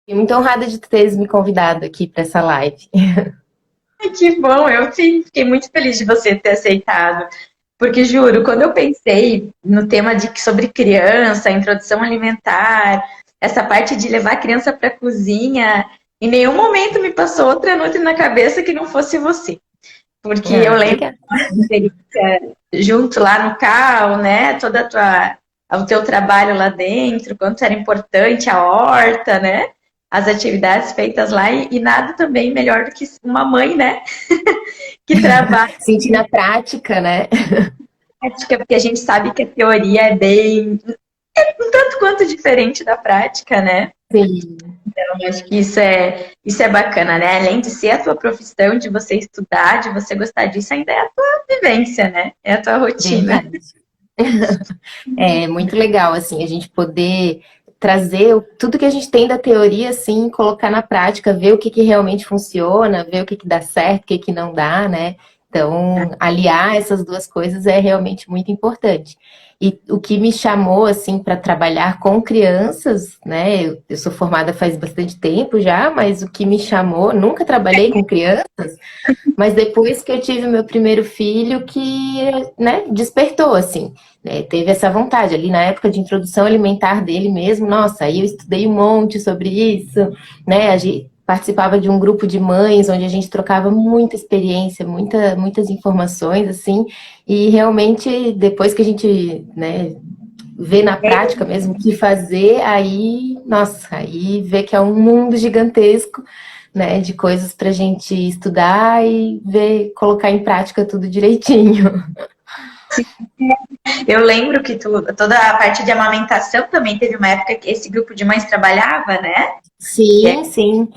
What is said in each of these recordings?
Fiquei muito honrada de teres me convidado aqui para essa live. Ai, que bom, eu sim, fiquei muito feliz de você ter aceitado. Porque juro, quando eu pensei no tema sobre criança, introdução alimentar, essa parte de levar a criança para a cozinha, em nenhum momento me passou outra nutri na cabeça que não fosse você. Porque eu Ah, lembro obrigada. da experiência junto lá no CAL, né? O teu trabalho lá dentro, quanto era importante a horta, né? As atividades feitas lá e nada também melhor do que uma mãe, né? Que trabalha Senti na prática, né? na prática, porque a gente sabe que a teoria é bem, um tanto quanto diferente da prática, né? Sim, Eu acho que isso é bacana, né? Além de ser a tua profissão, de você estudar, de você gostar disso, ainda é a tua vivência, né? É a tua rotina. verdade. É muito legal, assim, a gente poder trazer tudo que a gente tem da teoria, assim, colocar na prática, ver o que que realmente funciona, ver o que que dá certo, o que que não dá, né? Então, aliar essas duas coisas é realmente muito importante. E o que me chamou, assim, para trabalhar com crianças, né? Eu sou formada faz bastante tempo já, mas o que me chamou, nunca trabalhei com crianças, mas depois que eu tive meu primeiro filho, que, né, despertou, assim, né, teve essa vontade. Ali na época de introdução alimentar dele mesmo, nossa, aí eu estudei um monte sobre isso, né, a gente participava de um grupo de mães, onde a gente trocava muita experiência, muitas informações, assim, e realmente, depois que a gente, né, vê na prática mesmo o que fazer, aí, nossa, aí vê que é um mundo gigantesco, né, de coisas para a gente estudar e ver, colocar em prática tudo direitinho. Eu lembro que toda a parte de amamentação também teve uma época que esse grupo de mães trabalhava, né? E Sim, sim.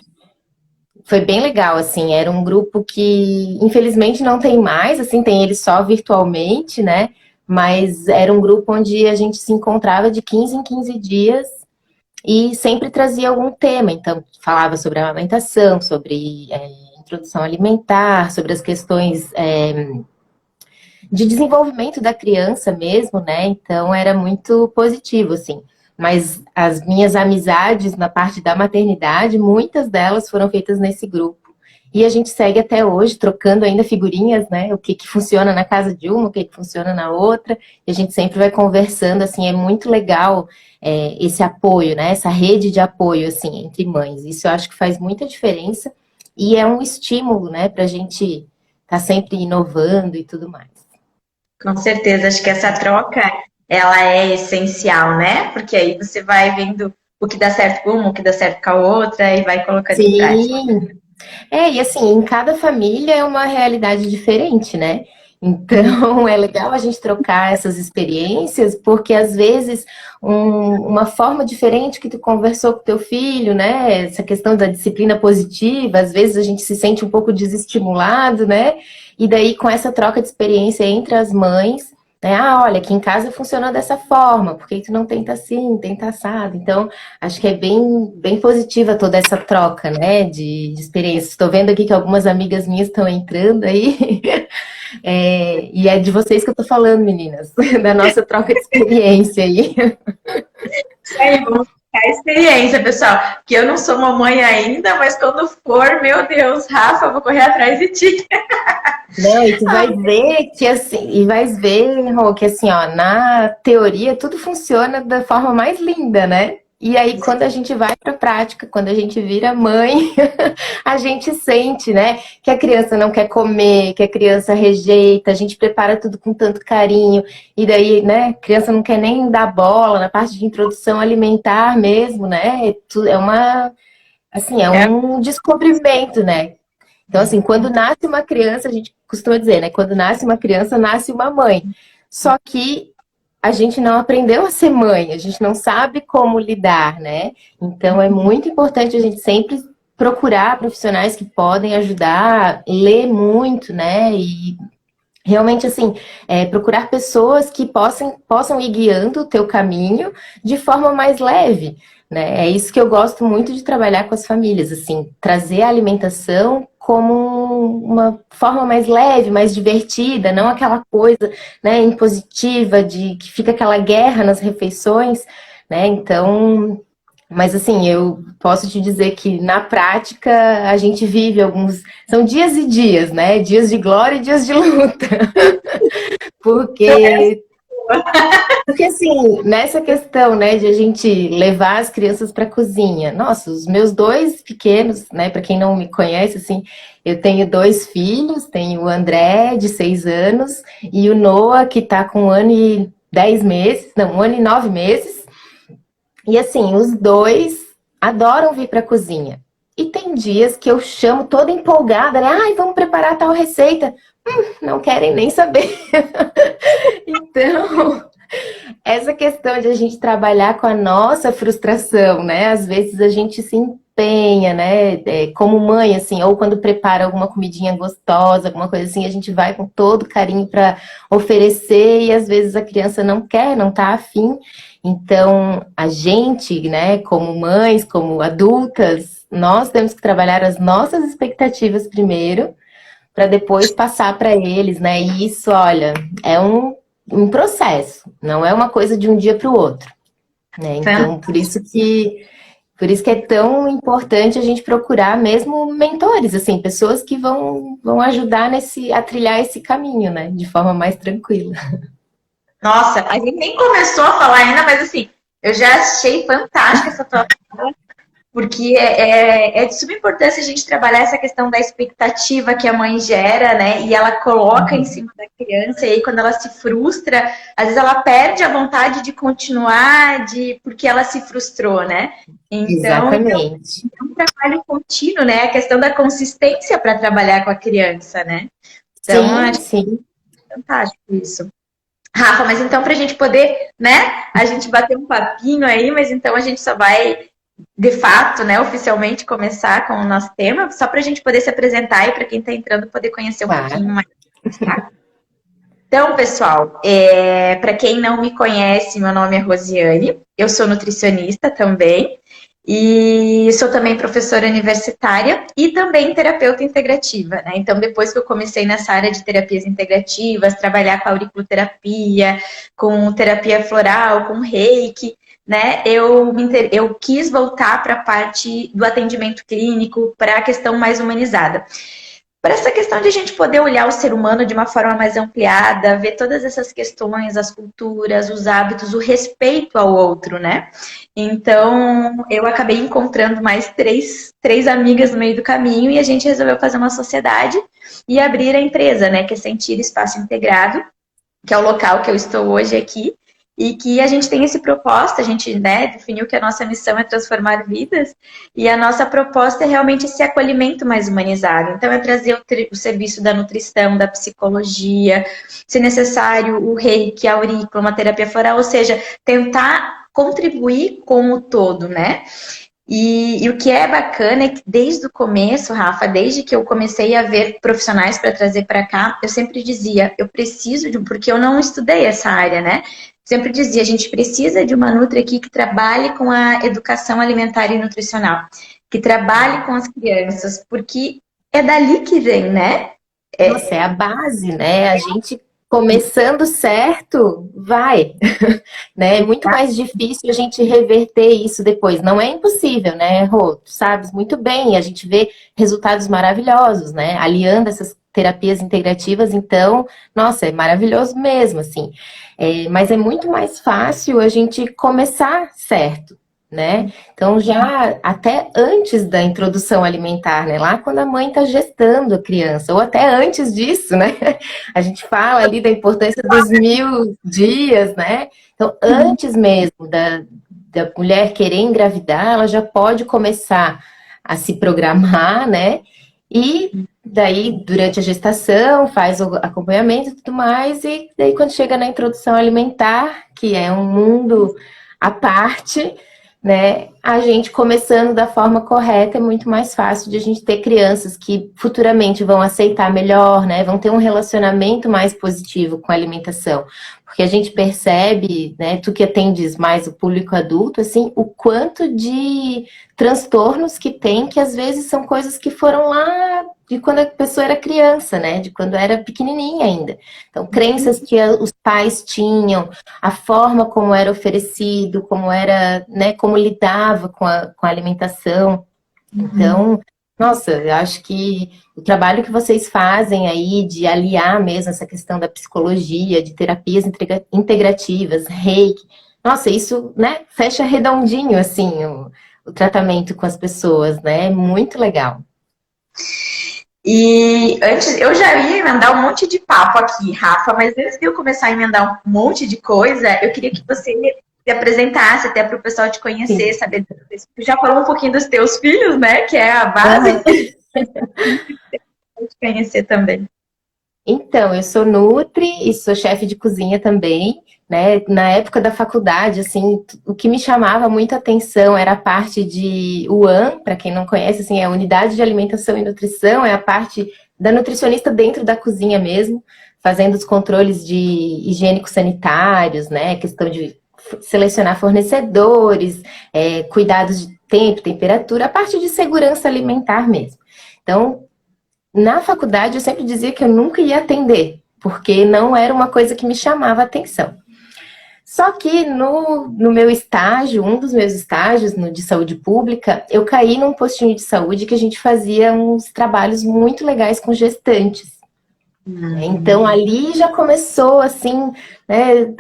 Foi bem legal, assim, era um grupo que infelizmente não tem mais, assim, tem ele só virtualmente, né? Mas era um grupo onde a gente se encontrava de 15 em 15 dias e sempre trazia algum tema. Então, falava sobre a amamentação, sobre introdução alimentar, sobre as questões de desenvolvimento da criança mesmo, né? Então era muito positivo, assim. Mas as minhas amizades na parte da maternidade, muitas delas foram feitas nesse grupo. E a gente segue até hoje, trocando ainda figurinhas, né? O que que funciona na casa de uma, o que que funciona na outra. E a gente sempre vai conversando, assim, é muito legal esse apoio, né? Essa rede de apoio, assim, entre mães. Isso eu acho que faz muita diferença. E é um estímulo, né? Para a gente estar sempre inovando e tudo mais. com certeza, acho que essa troca ela é essencial, né? Porque aí você vai vendo o que dá certo com uma, o que dá certo com a outra e vai colocando em prática. Sim, e assim, em cada família é uma realidade diferente, né? Então é legal a gente trocar essas experiências, porque às vezes uma forma diferente que tu conversou com teu filho, né? Essa questão da disciplina positiva, às vezes a gente se sente um pouco desestimulado, né? E daí com essa troca de experiência entre as mães, né? Ah, olha, aqui em casa funcionou dessa forma, por que tu não tenta assim, tenta assado? Então, acho que é bem positiva toda essa troca, né, de experiências. Estou vendo aqui que algumas amigas minhas estão entrando aí, e é de vocês que eu estou falando, meninas, da nossa troca de experiência aí. Isso aí, vamos ficar a experiência, pessoal. Que eu não sou mamãe ainda, mas quando for, meu Deus, Rafa, eu vou correr atrás de ti. Não, e tu vai ver que assim, e vai ver, Rô, que assim, ó, na teoria tudo funciona da forma mais linda, né? E aí, quando a gente vai para a prática, quando a gente vira mãe, a gente sente, né, que a criança não quer comer, que a criança rejeita, a gente prepara tudo com tanto carinho, e daí, né, a criança não quer nem dar bola na parte de introdução alimentar mesmo, né? É uma, assim, é É, um descobrimento, né? Então, assim, quando nasce uma criança, a gente costuma dizer, né? Quando nasce uma criança, nasce uma mãe. Só que a gente não aprendeu a ser mãe, a gente não sabe como lidar, né? Então, é muito importante a gente sempre procurar profissionais que podem ajudar, ler muito, né? E realmente, assim, procurar pessoas que possam ir guiando o teu caminho de forma mais leve, né? É isso que eu gosto muito de trabalhar com as famílias, assim, trazer a alimentação como uma forma mais leve, mais divertida, não aquela coisa, né, impositiva de que fica aquela guerra nas refeições, né? Então, Mas assim, eu posso te dizer que na prática a gente vive alguns. São dias e dias, né? Dias de glória e dias de luta. Porque Porque assim, nessa questão, né, de a gente levar as crianças para a cozinha. Nossa, os meus dois pequenos, né, para quem não me conhece, assim, eu tenho dois filhos, tenho o André, de 6 anos, e o Noah, que tá com 1 ano e 10 meses, não, 1 ano e 9 meses. E assim, os dois adoram vir para a cozinha. E tem dias que eu chamo toda empolgada, né? Ai, vamos preparar tal receita. Não querem nem saber. Então, essa questão de a gente trabalhar com a nossa frustração, né? Às vezes a gente se empenha, né? Como mãe, assim, ou quando prepara alguma comidinha gostosa, alguma coisa assim, a gente vai com todo carinho para oferecer e às vezes a criança não quer, não tá afim. Então, a gente, né, como mães, como adultas, nós temos que trabalhar as nossas expectativas primeiro, para depois passar para eles, né? E isso, olha, é um processo, não é uma coisa de um dia para o outro, né? Então, por isso que é tão importante a gente procurar mesmo mentores, assim, pessoas que vão ajudar a trilhar esse caminho, né? De forma mais tranquila. Nossa, a gente nem começou a falar ainda, mas assim, eu já achei fantástica essa tua fala, porque é de suma importância a gente trabalhar essa questão da expectativa que a mãe gera, né? E ela coloca em cima da criança, e aí quando ela se frustra, às vezes ela perde a vontade de continuar, porque ela se frustrou, né? Então, Exatamente. é um trabalho contínuo, né? A questão da consistência para trabalhar com a criança, né? Então, eu Sim, acho sim. fantástico isso. Rafa, mas então para a gente poder, né, a gente bater um papinho aí, mas então a gente só vai, de fato, né, oficialmente começar com o nosso tema, só para a gente poder se apresentar e para quem está entrando poder conhecer um pouquinho Claro. mais, tá? Então, pessoal, para quem não me conhece, meu nome é Rosiane, eu sou nutricionista também, e sou também professora universitária e também terapeuta integrativa, né? Então, depois que eu comecei nessa área de terapias integrativas, trabalhar com auriculoterapia, com terapia floral, com reiki, né? Eu quis voltar para a parte do atendimento clínico, para a questão mais humanizada. Para essa questão de a gente poder olhar o ser humano de uma forma mais ampliada, ver todas essas questões, as culturas, os hábitos, o respeito ao outro, né? Então, eu acabei encontrando mais três amigas no meio do caminho e a gente resolveu fazer uma sociedade e abrir a empresa, né? Que é Sentir Espaço Integrado, que é o local que eu estou hoje aqui, e que a gente tem esse propósito, a gente, né, definiu que a nossa missão é transformar vidas, e a nossa proposta é realmente esse acolhimento mais humanizado. Então, é trazer o serviço da nutrição, da psicologia, se necessário, o reiki, a aurícula, uma terapia floral, ou seja, tentar contribuir com o todo, né? E o que é bacana é que desde o começo, Rafa, desde que eu comecei a ver profissionais para trazer para cá, eu sempre dizia, eu preciso de um, porque eu não estudei essa área, né? Sempre dizia, a gente precisa de uma Nutri aqui que trabalhe com a educação alimentar e nutricional, que trabalhe com as crianças, porque é dali que vem, né? Nossa, é a base, né? A gente começando certo, vai, né? É muito mais difícil a gente reverter isso depois. Não é impossível, né, Rô? Tu sabes muito bem, a gente vê resultados maravilhosos, né? Aliando essas terapias integrativas, então, nossa, é maravilhoso mesmo, assim. Mas é muito mais fácil a gente começar certo, né? Então, já até antes da introdução alimentar, né? Lá quando a mãe está gestando a criança, ou até antes disso, né? A gente fala ali da importância dos 1.000 dias, né? Então, antes mesmo da mulher querer engravidar, ela já pode começar a se programar, né? E daí, durante a gestação, faz o acompanhamento e tudo mais, e daí quando chega na introdução alimentar, que é um mundo à parte, né? A gente começando da forma correta é muito mais fácil de a gente ter crianças que futuramente vão aceitar melhor, né? Vão ter um relacionamento mais positivo com a alimentação. porque a gente percebe, né, tu que atendes mais o público adulto, assim, o quanto de transtornos que tem, que às vezes são coisas que foram lá de quando a pessoa era criança, né, de quando era pequenininha ainda. Então, crenças que os pais tinham, a forma como era oferecido, como era, né, como lidava com a alimentação. Então, nossa, eu acho que o trabalho que vocês fazem aí de aliar mesmo essa questão da psicologia, de terapias integrativas, reiki, nossa, isso, né, fecha redondinho, assim, o tratamento com as pessoas, né? Muito legal. E antes, eu já ia emendar um monte de papo aqui, Rafa, mas antes de eu começar a emendar um monte de coisa, eu queria que você se apresentasse até para o pessoal te conhecer, Sim. saber. Tu já falou um pouquinho dos teus filhos, né? Que é a base Aham. de te conhecer também. Então, eu sou nutri e sou chefe de cozinha também, né? Na época da faculdade, assim, o que me chamava muita atenção era a parte de UAN, para quem não conhece, assim, é a Unidade de Alimentação e Nutrição, é a parte da nutricionista dentro da cozinha mesmo, fazendo os controles de higiênicos sanitários, né? Questão de selecionar fornecedores, cuidados de tempo, temperatura, a parte de segurança alimentar mesmo. Então, na faculdade, eu sempre dizia que eu nunca ia atender, porque não era uma coisa que me chamava a atenção. Só que no meu estágio, um dos meus estágios no de saúde pública, eu caí num postinho de saúde que a gente fazia uns trabalhos muito legais com gestantes. Então, ali já começou, assim, né,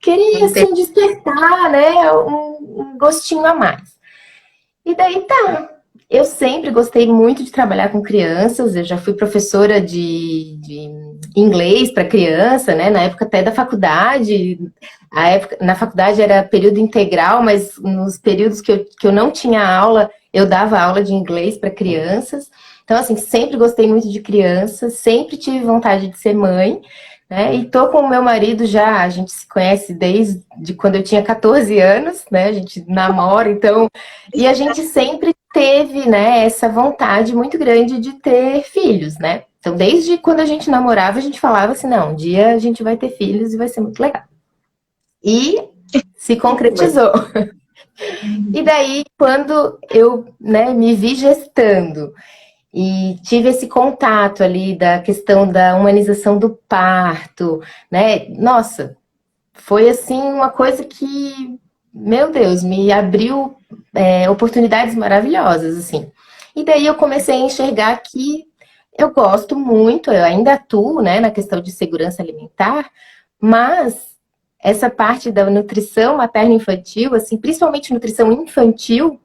queria, assim, despertar, né, um gostinho a mais. E daí tá. Eu sempre gostei muito de trabalhar com crianças, eu já fui professora de inglês para criança, né? Na época até da faculdade. Na faculdade era período integral, mas nos períodos que eu não tinha aula, eu dava aula de inglês para crianças. Então, assim, sempre gostei muito de crianças, sempre tive vontade de ser mãe, né? E tô com o meu marido já, a gente se conhece desde quando eu tinha 14 anos, né? A gente namora, então. E a gente sempre teve, né, essa vontade muito grande de ter filhos, né? Então, desde quando a gente namorava, a gente falava assim, não, um dia a gente vai ter filhos e vai ser muito legal. E se concretizou. E daí, quando eu, né, me vi gestando e tive esse contato ali da questão da humanização do parto, né? Nossa, foi assim uma coisa que, meu Deus, me abriu oportunidades maravilhosas, assim. E daí eu comecei a enxergar que eu gosto muito, eu ainda atuo, né, na questão de segurança alimentar, mas essa parte da nutrição materno-infantil, assim, principalmente nutrição infantil,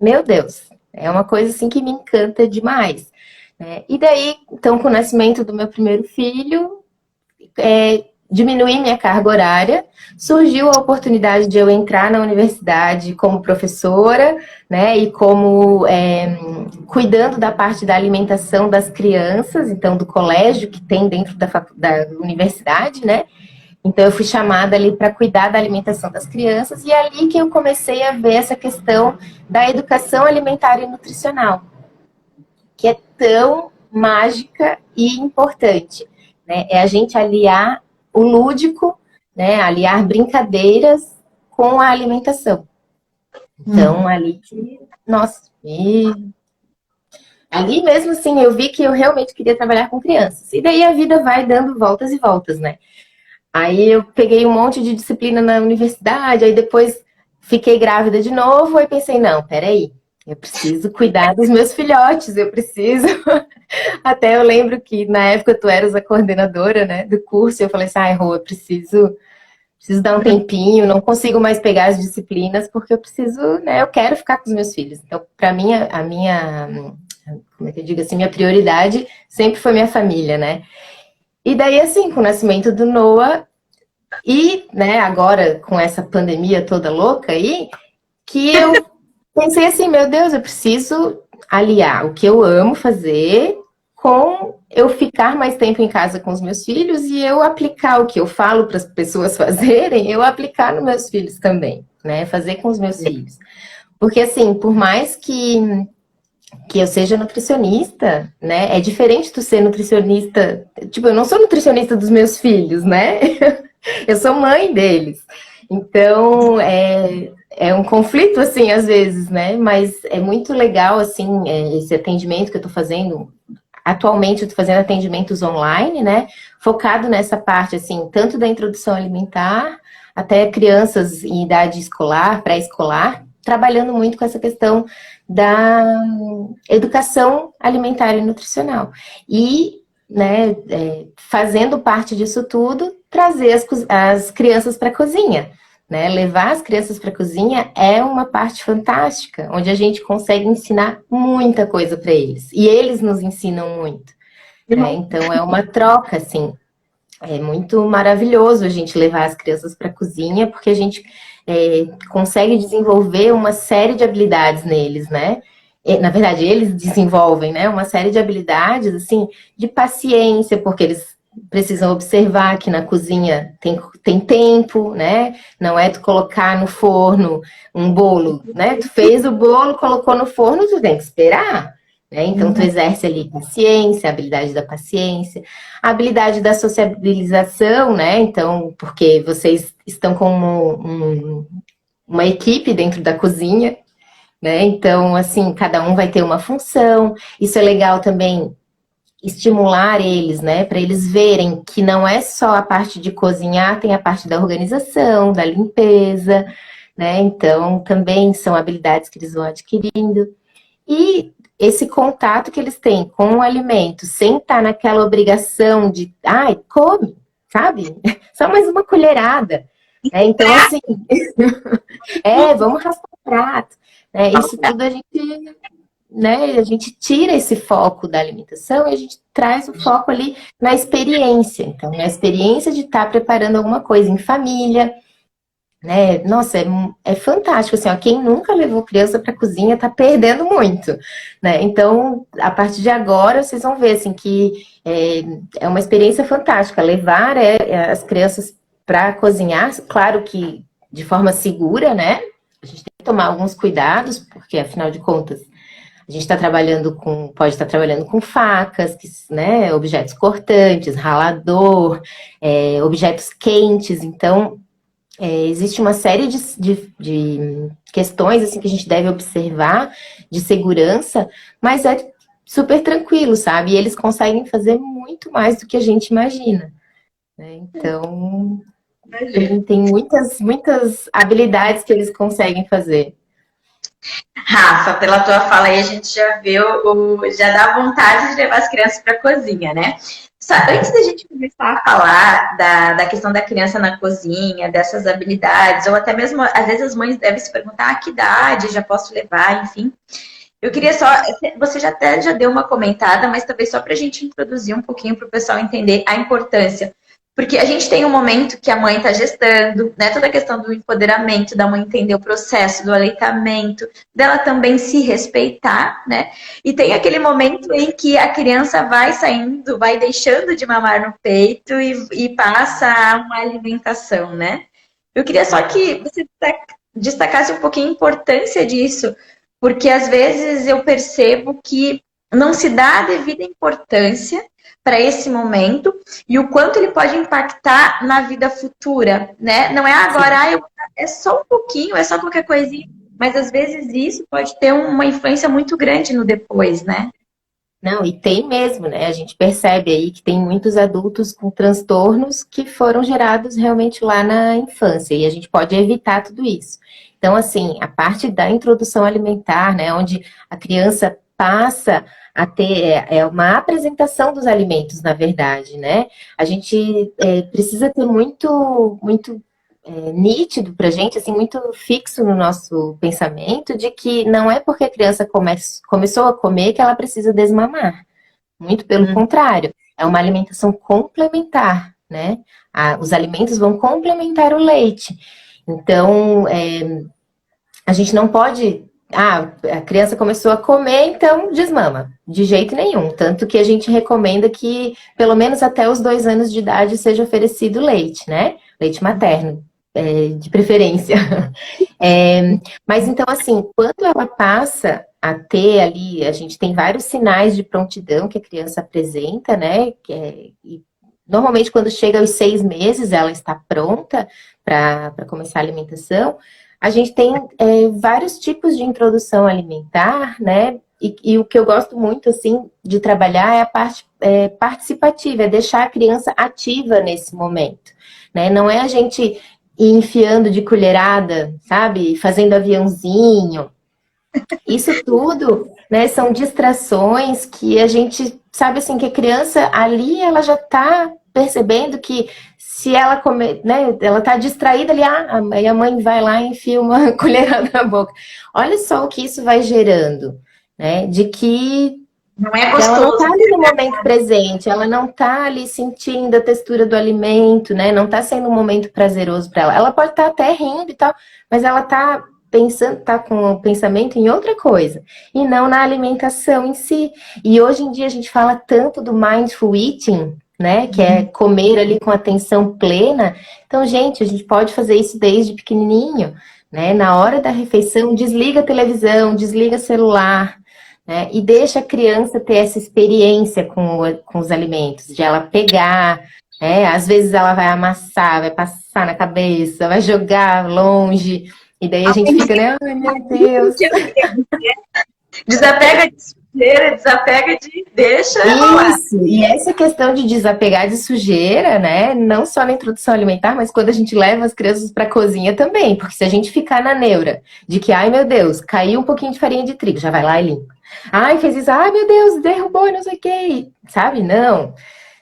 meu Deus, é uma coisa assim que me encanta demais, né? E daí, então, com o nascimento do meu primeiro filho, diminuí minha carga horária, surgiu a oportunidade de eu entrar na universidade como professora, né, e como cuidando da parte da alimentação das crianças, então do colégio que tem dentro da universidade, né. Então eu fui chamada ali para cuidar da alimentação das crianças e é ali que eu comecei a ver essa questão da educação alimentar e nutricional, que é tão mágica e importante, né? É a gente aliar o lúdico, né? Aliar brincadeiras com a alimentação. Então, ali que, nossa, ali mesmo assim eu vi que eu realmente queria trabalhar com crianças. E daí a vida vai dando voltas e voltas, né? Aí eu peguei um monte de disciplina na universidade, aí depois fiquei grávida de novo, aí pensei, não, peraí, eu preciso cuidar dos meus filhotes, eu preciso. Até eu lembro que na época tu eras a coordenadora, né, do curso, e eu falei assim, ai, Rô, eu preciso dar um tempinho, não consigo mais pegar as disciplinas, porque eu preciso, né, eu quero ficar com os meus filhos. Então, para mim, a minha, como é que eu digo assim, minha prioridade sempre foi minha família, né. E daí, assim, com o nascimento do Noah, e, né, agora com essa pandemia toda louca aí, que eu pensei assim, meu Deus, eu preciso aliar o que eu amo fazer com eu ficar mais tempo em casa com os meus filhos e eu aplicar o que eu falo para as pessoas fazerem, eu aplicar nos meus filhos também, né? Fazer com os meus filhos. Porque, assim, por mais que eu seja nutricionista, né? É diferente tu ser nutricionista. Tipo, eu não sou nutricionista dos meus filhos, né? Eu sou mãe deles. Então, é um conflito, assim, às vezes, né? Mas é muito legal, assim, esse atendimento que eu tô fazendo. Atualmente, eu tô fazendo atendimentos online, né? Focado nessa parte, assim, tanto da introdução alimentar, até crianças em idade escolar, pré-escolar, trabalhando muito com essa questão da educação alimentar e nutricional. E, né, fazendo parte disso tudo, trazer as crianças para a cozinha. Né? Levar as crianças para a cozinha é uma parte fantástica, onde a gente consegue ensinar muita coisa para eles. E eles nos ensinam muito. Né? Então é uma troca, assim. É muito maravilhoso a gente levar as crianças para a cozinha, porque a gente consegue desenvolver uma série de habilidades neles, né? Na verdade, eles desenvolvem, né, uma série de habilidades, assim, de paciência, porque eles precisam observar que na cozinha tem tempo, né? Não é tu colocar no forno um bolo, né? Tu fez o bolo, colocou no forno, tu tem que esperar. Né? Então, tu exerce ali paciência, a habilidade da paciência, a habilidade da sociabilização, né? Então, porque vocês estão como uma equipe dentro da cozinha, né? Então, assim, cada um vai ter uma função. Isso é legal também estimular eles, né? Para eles verem que não é só a parte de cozinhar, tem a parte da organização, da limpeza, né? Então, também são habilidades que eles vão adquirindo. E esse contato que eles têm com o alimento, sem estar naquela obrigação de, ai, come, sabe? Só mais uma colherada. Então, assim, vamos raspar o prato. Isso tudo a gente tira esse foco da alimentação e a gente traz o foco ali na experiência. Então, na experiência de estar preparando alguma coisa em família, né? Nossa, é fantástico, assim, ó, quem nunca levou criança para a cozinha tá perdendo muito, né? Então, a partir de agora, vocês vão ver, assim, que é uma experiência fantástica, levar as crianças para cozinhar, claro que de forma segura, né? A gente tem que tomar alguns cuidados, porque, afinal de contas, a gente pode estar trabalhando com facas, né, objetos cortantes, ralador, objetos quentes, então existe uma série de questões assim, que a gente deve observar de segurança, mas é super tranquilo, sabe? E eles conseguem fazer muito mais do que a gente imagina. Né? Então, tem muitas, muitas habilidades que eles conseguem fazer. Rafa, pela tua fala aí, a gente já vê já dá vontade de levar as crianças para a cozinha, né? Só, antes da gente começar a falar da questão da criança na cozinha, dessas habilidades, ou até mesmo, às vezes as mães devem se perguntar que idade já posso levar, enfim. Eu queria só, você já deu uma comentada, mas talvez só para a gente introduzir um pouquinho para o pessoal entender a importância. Porque a gente tem um momento que a mãe está gestando, né? Toda a questão do empoderamento, da mãe entender o processo do aleitamento, dela também se respeitar, né? E tem aquele momento em que a criança vai saindo, vai deixando de mamar no peito e passa a uma alimentação, né? Eu queria só que você destacasse um pouquinho a importância disso, porque às vezes eu percebo que não se dá a devida importância para esse momento e o quanto ele pode impactar na vida futura, né? Não é agora, é só um pouquinho, é só qualquer coisinha, mas às vezes isso pode ter uma influência muito grande no depois, né? Não, e tem mesmo, né? A gente percebe aí que tem muitos adultos com transtornos que foram gerados realmente lá na infância, e a gente pode evitar tudo isso. Então, assim, a parte da introdução alimentar, né, onde a criança passa a ter uma apresentação dos alimentos, na verdade, né? A gente precisa ter muito nítido para a gente, assim, muito fixo no nosso pensamento, de que não é porque a criança começou a comer que ela precisa desmamar. Muito pelo contrário, é uma alimentação complementar, né? Os alimentos vão complementar o leite. Então, a gente não pode. A criança começou a comer, então desmama. De jeito nenhum. Tanto que a gente recomenda que, pelo menos até os 2 anos de idade, seja oferecido leite, né? Leite materno, de preferência. Mas então, assim, quando ela passa a ter ali, a gente tem vários sinais de prontidão que a criança apresenta, né? Normalmente, quando chega aos 6 meses, ela está pronta para começar a alimentação. A gente tem vários tipos de introdução alimentar, né? E o que eu gosto muito, assim, de trabalhar é a parte participativa, é deixar a criança ativa nesse momento, né? Não é a gente ir enfiando de colherada, sabe? Fazendo aviãozinho. Isso tudo, né, são distrações que a gente sabe assim que a criança ali ela já está percebendo que se ela comer, né, ela está distraída ali, aí a mãe vai lá e enfia uma colherada na boca. Olha só o que isso vai gerando, né? De que Não é ela não gostoso. está ali no momento presente, ela não está ali sentindo a textura do alimento, né? Não está sendo um momento prazeroso para ela. Ela pode estar até rindo e tal, mas ela está pensando, tá com o pensamento em outra coisa, e não na alimentação em si. E hoje em dia a gente fala tanto do mindful eating, né? Que é comer ali com atenção plena. Então, gente, a gente pode fazer isso desde pequenininho, né? Na hora da refeição, desliga a televisão, desliga o celular, né? E deixa a criança ter essa experiência com os alimentos, de ela pegar, né? Às vezes ela vai amassar, vai passar na cabeça, vai jogar longe, e daí a gente fica, né? Ai, meu Deus. Desapega de sujeira, desapega de. Deixa rolar. Isso, e essa questão de desapegar de sujeira, né? Não só na introdução alimentar, mas quando a gente leva as crianças para a cozinha também, porque se a gente ficar na neura de que, ai meu Deus, caiu um pouquinho de farinha de trigo, já vai lá e limpa. Ai, fez isso, ai meu Deus, derrubou, não sei o quê, sabe? Não,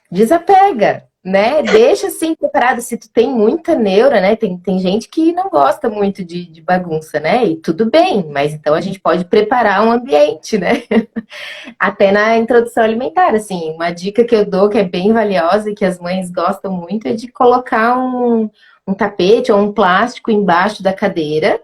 desapega, né? Deixa assim preparado. Se tu tem muita neura, né? Tem gente que não gosta muito de bagunça, né? E tudo bem, mas então a gente pode preparar um ambiente, né? Até na introdução alimentar, assim, uma dica que eu dou que é bem valiosa e que as mães gostam muito é de colocar um tapete ou um plástico embaixo da cadeira,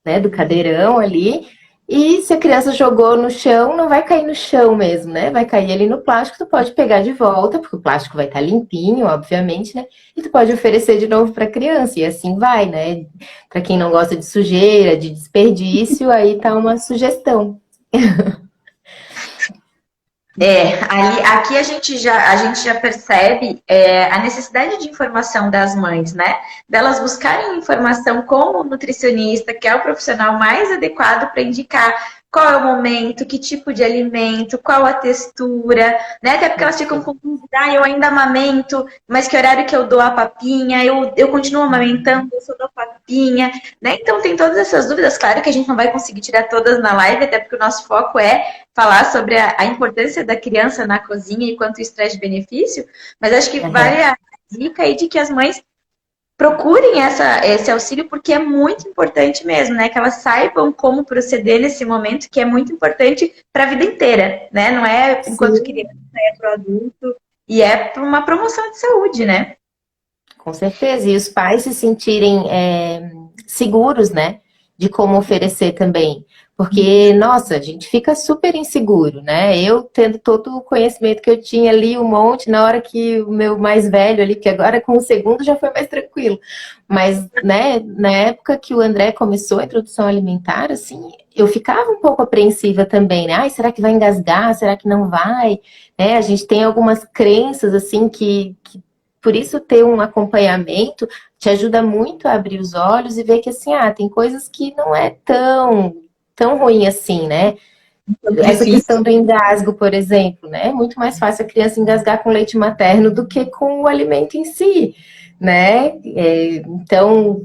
né, do cadeirão ali, e se a criança jogou no chão, não vai cair no chão mesmo, né, vai cair ali no plástico, tu pode pegar de volta, porque o plástico vai estar limpinho, obviamente, né, e tu pode oferecer de novo para a criança, e assim vai, né, para quem não gosta de sujeira, de desperdício, aí tá uma sugestão. Aqui a gente já percebe a necessidade de informação das mães, né? Delas buscarem informação com o nutricionista, que é o profissional mais adequado para indicar qual é o momento, que tipo de alimento, qual a textura, né? Até porque elas ficam com dúvida, eu ainda amamento, mas que horário que eu dou a papinha? Eu continuo amamentando, eu só dou papinha, né? Então tem todas essas dúvidas, claro que a gente não vai conseguir tirar todas na live, até porque o nosso foco é falar sobre a importância da criança na cozinha e quanto isso traz de benefício, mas acho que vale a dica aí de que as mães procurem esse auxílio, porque é muito importante mesmo, né? Que elas saibam como proceder nesse momento, que é muito importante para a vida inteira, né? Não é enquanto criança, é para o adulto, e é para uma promoção de saúde, né? Com certeza, e os pais se sentirem seguros, né, de como oferecer também. Porque, nossa, a gente fica super inseguro, né? Eu tendo todo o conhecimento que eu tinha ali, um monte, na hora que o meu mais velho ali, que agora com o segundo já foi mais tranquilo. Mas, né, na época que o André começou a introdução alimentar, assim, eu ficava um pouco apreensiva também, né? Ai, será que vai engasgar? Será que não vai? Né? A gente tem algumas crenças, assim, que por isso ter um acompanhamento te ajuda muito a abrir os olhos e ver que assim, tem coisas que não é tão ruim assim, né? Essa questão do engasgo, por exemplo, né? É muito mais fácil a criança engasgar com leite materno do que com o alimento em si, né? Então,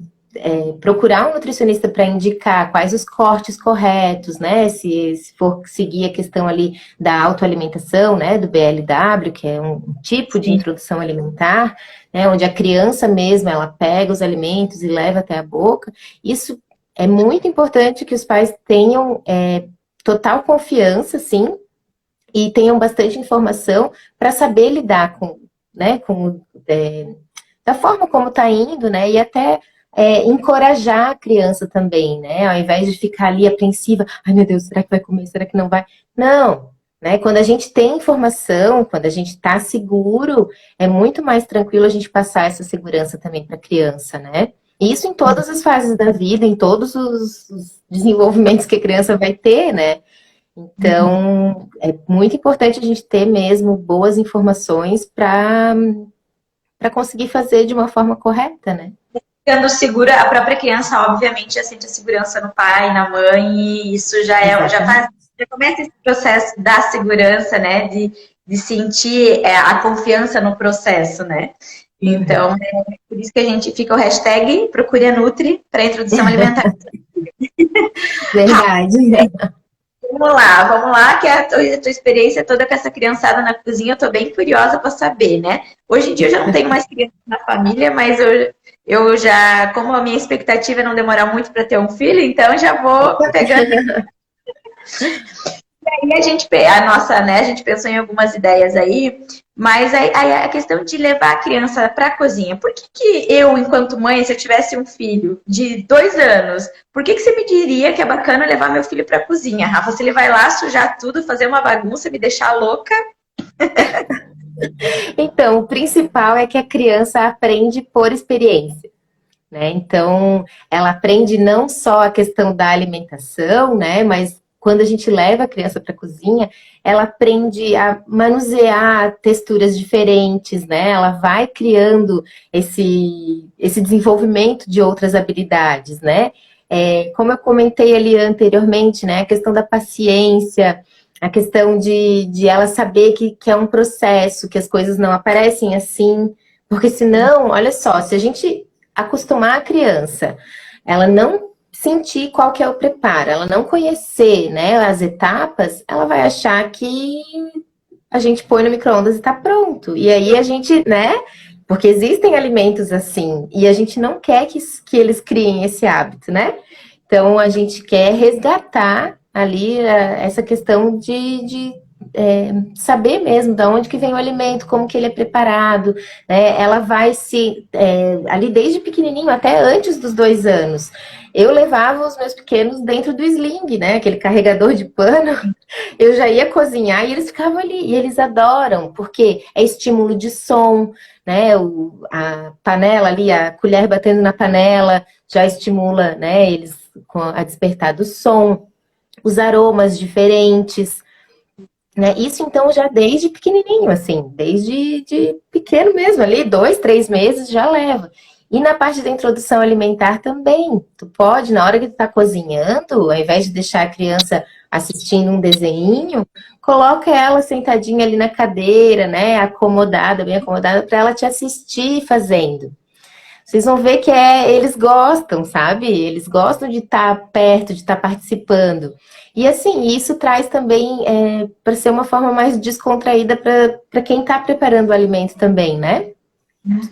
procurar um nutricionista para indicar quais os cortes corretos, né? Se for seguir a questão ali da autoalimentação, né? Do BLW, que é um tipo de introdução alimentar, né? Onde a criança mesma, ela pega os alimentos e leva até a boca. Isso é muito importante que os pais tenham total confiança, sim, e tenham bastante informação para saber lidar com, né? Da forma como está indo, né? E até encorajar a criança também, né? Ao invés de ficar ali apreensiva, ai meu Deus, será que vai comer? Será que não vai? Não, né? Quando a gente tem informação, quando a gente está seguro, é muito mais tranquilo a gente passar essa segurança também para a criança, né? E isso em todas as fases da vida, em todos os desenvolvimentos que a criança vai ter, né? Então, é muito importante a gente ter mesmo boas informações para para conseguir fazer de uma forma correta, né? Ficando segura, a própria criança, obviamente, já sente a segurança no pai, na mãe, e isso já começa esse processo da segurança, né? De sentir a confiança no processo, né? Então, é por isso que a gente fica o hashtag Procure a Nutri para introdução alimentar. Verdade. Vamos lá, que a tua experiência toda com essa criançada na cozinha, eu tô bem curiosa para saber, né? Hoje em dia eu já não tenho mais criança na família, mas eu já, como a minha expectativa é não demorar muito para ter um filho, então já vou pegando. E a gente pensou em algumas ideias aí, mas a questão de levar a criança para a cozinha. Por que eu, enquanto mãe, se eu tivesse um filho de 2 anos, por que você me diria que é bacana levar meu filho para a cozinha, Rafa? Se ele vai lá sujar tudo, fazer uma bagunça, me deixar louca? Então, o principal é que a criança aprende por experiência, né? Então, ela aprende não só a questão da alimentação, né? Mas quando a gente leva a criança para a cozinha, ela aprende a manusear texturas diferentes, né? Ela vai criando esse desenvolvimento de outras habilidades, né? Como eu comentei ali anteriormente, né? A questão da paciência, a questão de ela saber que é um processo, que as coisas não aparecem assim, porque senão, olha só, se a gente acostumar a criança, ela não sentir qual que é o preparo, ela não conhecer, né, as etapas, ela vai achar que a gente põe no micro-ondas e tá pronto. E aí a gente, né, porque existem alimentos assim, e a gente não quer que eles criem esse hábito, né? Então a gente quer resgatar ali essa questão de saber mesmo de onde que vem o alimento, como que ele é preparado, né? Ela vai ali desde pequenininho, até antes dos 2 anos. Eu levava os meus pequenos dentro do sling, né? Aquele carregador de pano. Eu já ia cozinhar e eles ficavam ali. E eles adoram, porque é estímulo de som, né? A panela ali, a colher batendo na panela, já estimula, né? Eles a despertar do som, os aromas diferentes. Né? Isso, então, já desde pequenininho, assim, desde de pequeno mesmo, ali, 2, 3 meses já leva. E na parte da introdução alimentar também, tu pode, na hora que tu tá cozinhando, ao invés de deixar a criança assistindo um desenho, coloca ela sentadinha ali na cadeira, né, acomodada, bem acomodada, para ela te assistir fazendo. Vocês vão ver que eles gostam, sabe? Eles gostam de estar perto, de estar participando. E assim, isso traz também para ser uma forma mais descontraída para quem está preparando o alimento também, né?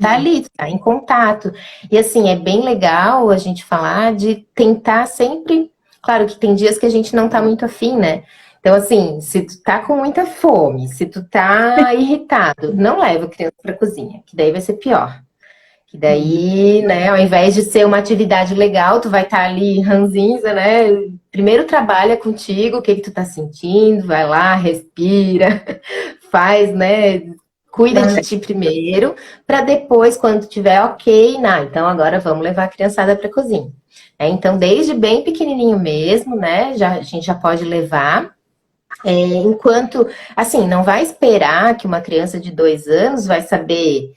Tá ali, tá em contato. E assim, é bem legal a gente falar de tentar sempre. Claro que tem dias que a gente não tá muito afim, né? Então, assim, se tu tá com muita fome, se tu tá irritado, não leva a criança pra cozinha, que daí vai ser pior. Que daí, né, ao invés de ser uma atividade legal, tu vai estar ali ranzinza, né? Primeiro trabalha contigo, o que que tu tá sentindo, vai lá, respira, faz, né? Cuida de ti primeiro, para depois, quando tiver ok, então agora vamos levar a criançada para a cozinha. Então, desde bem pequenininho mesmo, né? A gente já pode levar. Enquanto, assim, não vai esperar que uma criança de 2 anos vai saber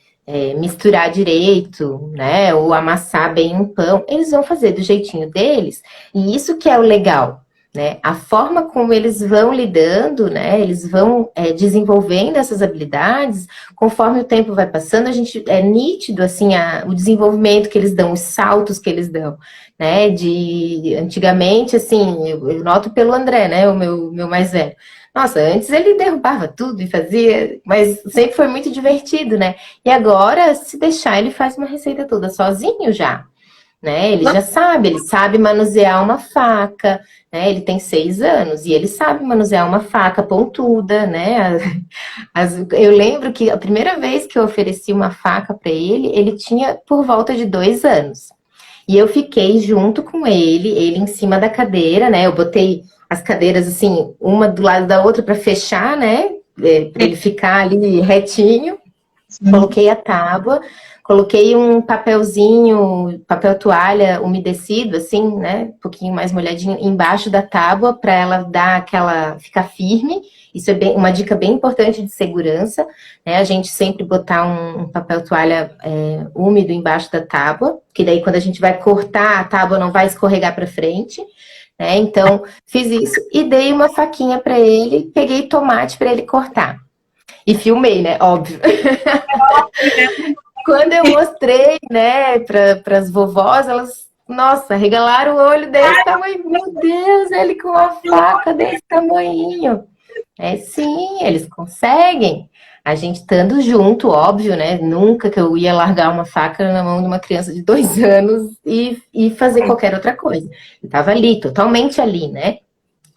misturar direito, né? Ou amassar bem um pão. Eles vão fazer do jeitinho deles. E isso que é o legal. Né? A forma como eles vão lidando, né? Eles vão desenvolvendo essas habilidades, conforme o tempo vai passando, a gente é nítido assim o desenvolvimento que eles dão, os saltos que eles dão, né? Antigamente, assim, eu noto pelo André, né? O meu mais velho. Nossa, antes ele derrubava tudo e fazia, mas sempre foi muito divertido, né? E agora, se deixar, ele faz uma receita toda sozinho já. Né? Ele já sabe, ele sabe manusear uma faca, né? Ele tem 6 anos e ele sabe manusear uma faca pontuda, né? Eu lembro que a primeira vez que eu ofereci uma faca para ele tinha por volta de 2 anos. E eu fiquei junto com ele em cima da cadeira, né? Eu botei as cadeiras assim, uma do lado da outra para fechar, né? Para ele ficar ali retinho. Coloquei a tábua, coloquei um papelzinho, papel toalha umedecido, assim, né? Um pouquinho mais molhadinho, embaixo da tábua, para ela dar aquela, ficar firme. Isso é uma dica bem importante de segurança, né? A gente sempre botar um papel toalha úmido embaixo da tábua, que daí quando a gente vai cortar, a tábua não vai escorregar para frente. Né? Então, fiz isso e dei uma faquinha para ele, peguei tomate para ele cortar. E filmei, né? Óbvio. Quando eu mostrei, né, para as vovós, elas, nossa, regalaram o olho desse tamanho. Meu Deus, ele com uma faca desse tamanhinho. É sim, eles conseguem. A gente estando junto, óbvio, né? Nunca que eu ia largar uma faca na mão de uma criança de 2 anos e fazer qualquer outra coisa. Eu tava ali, totalmente ali, né?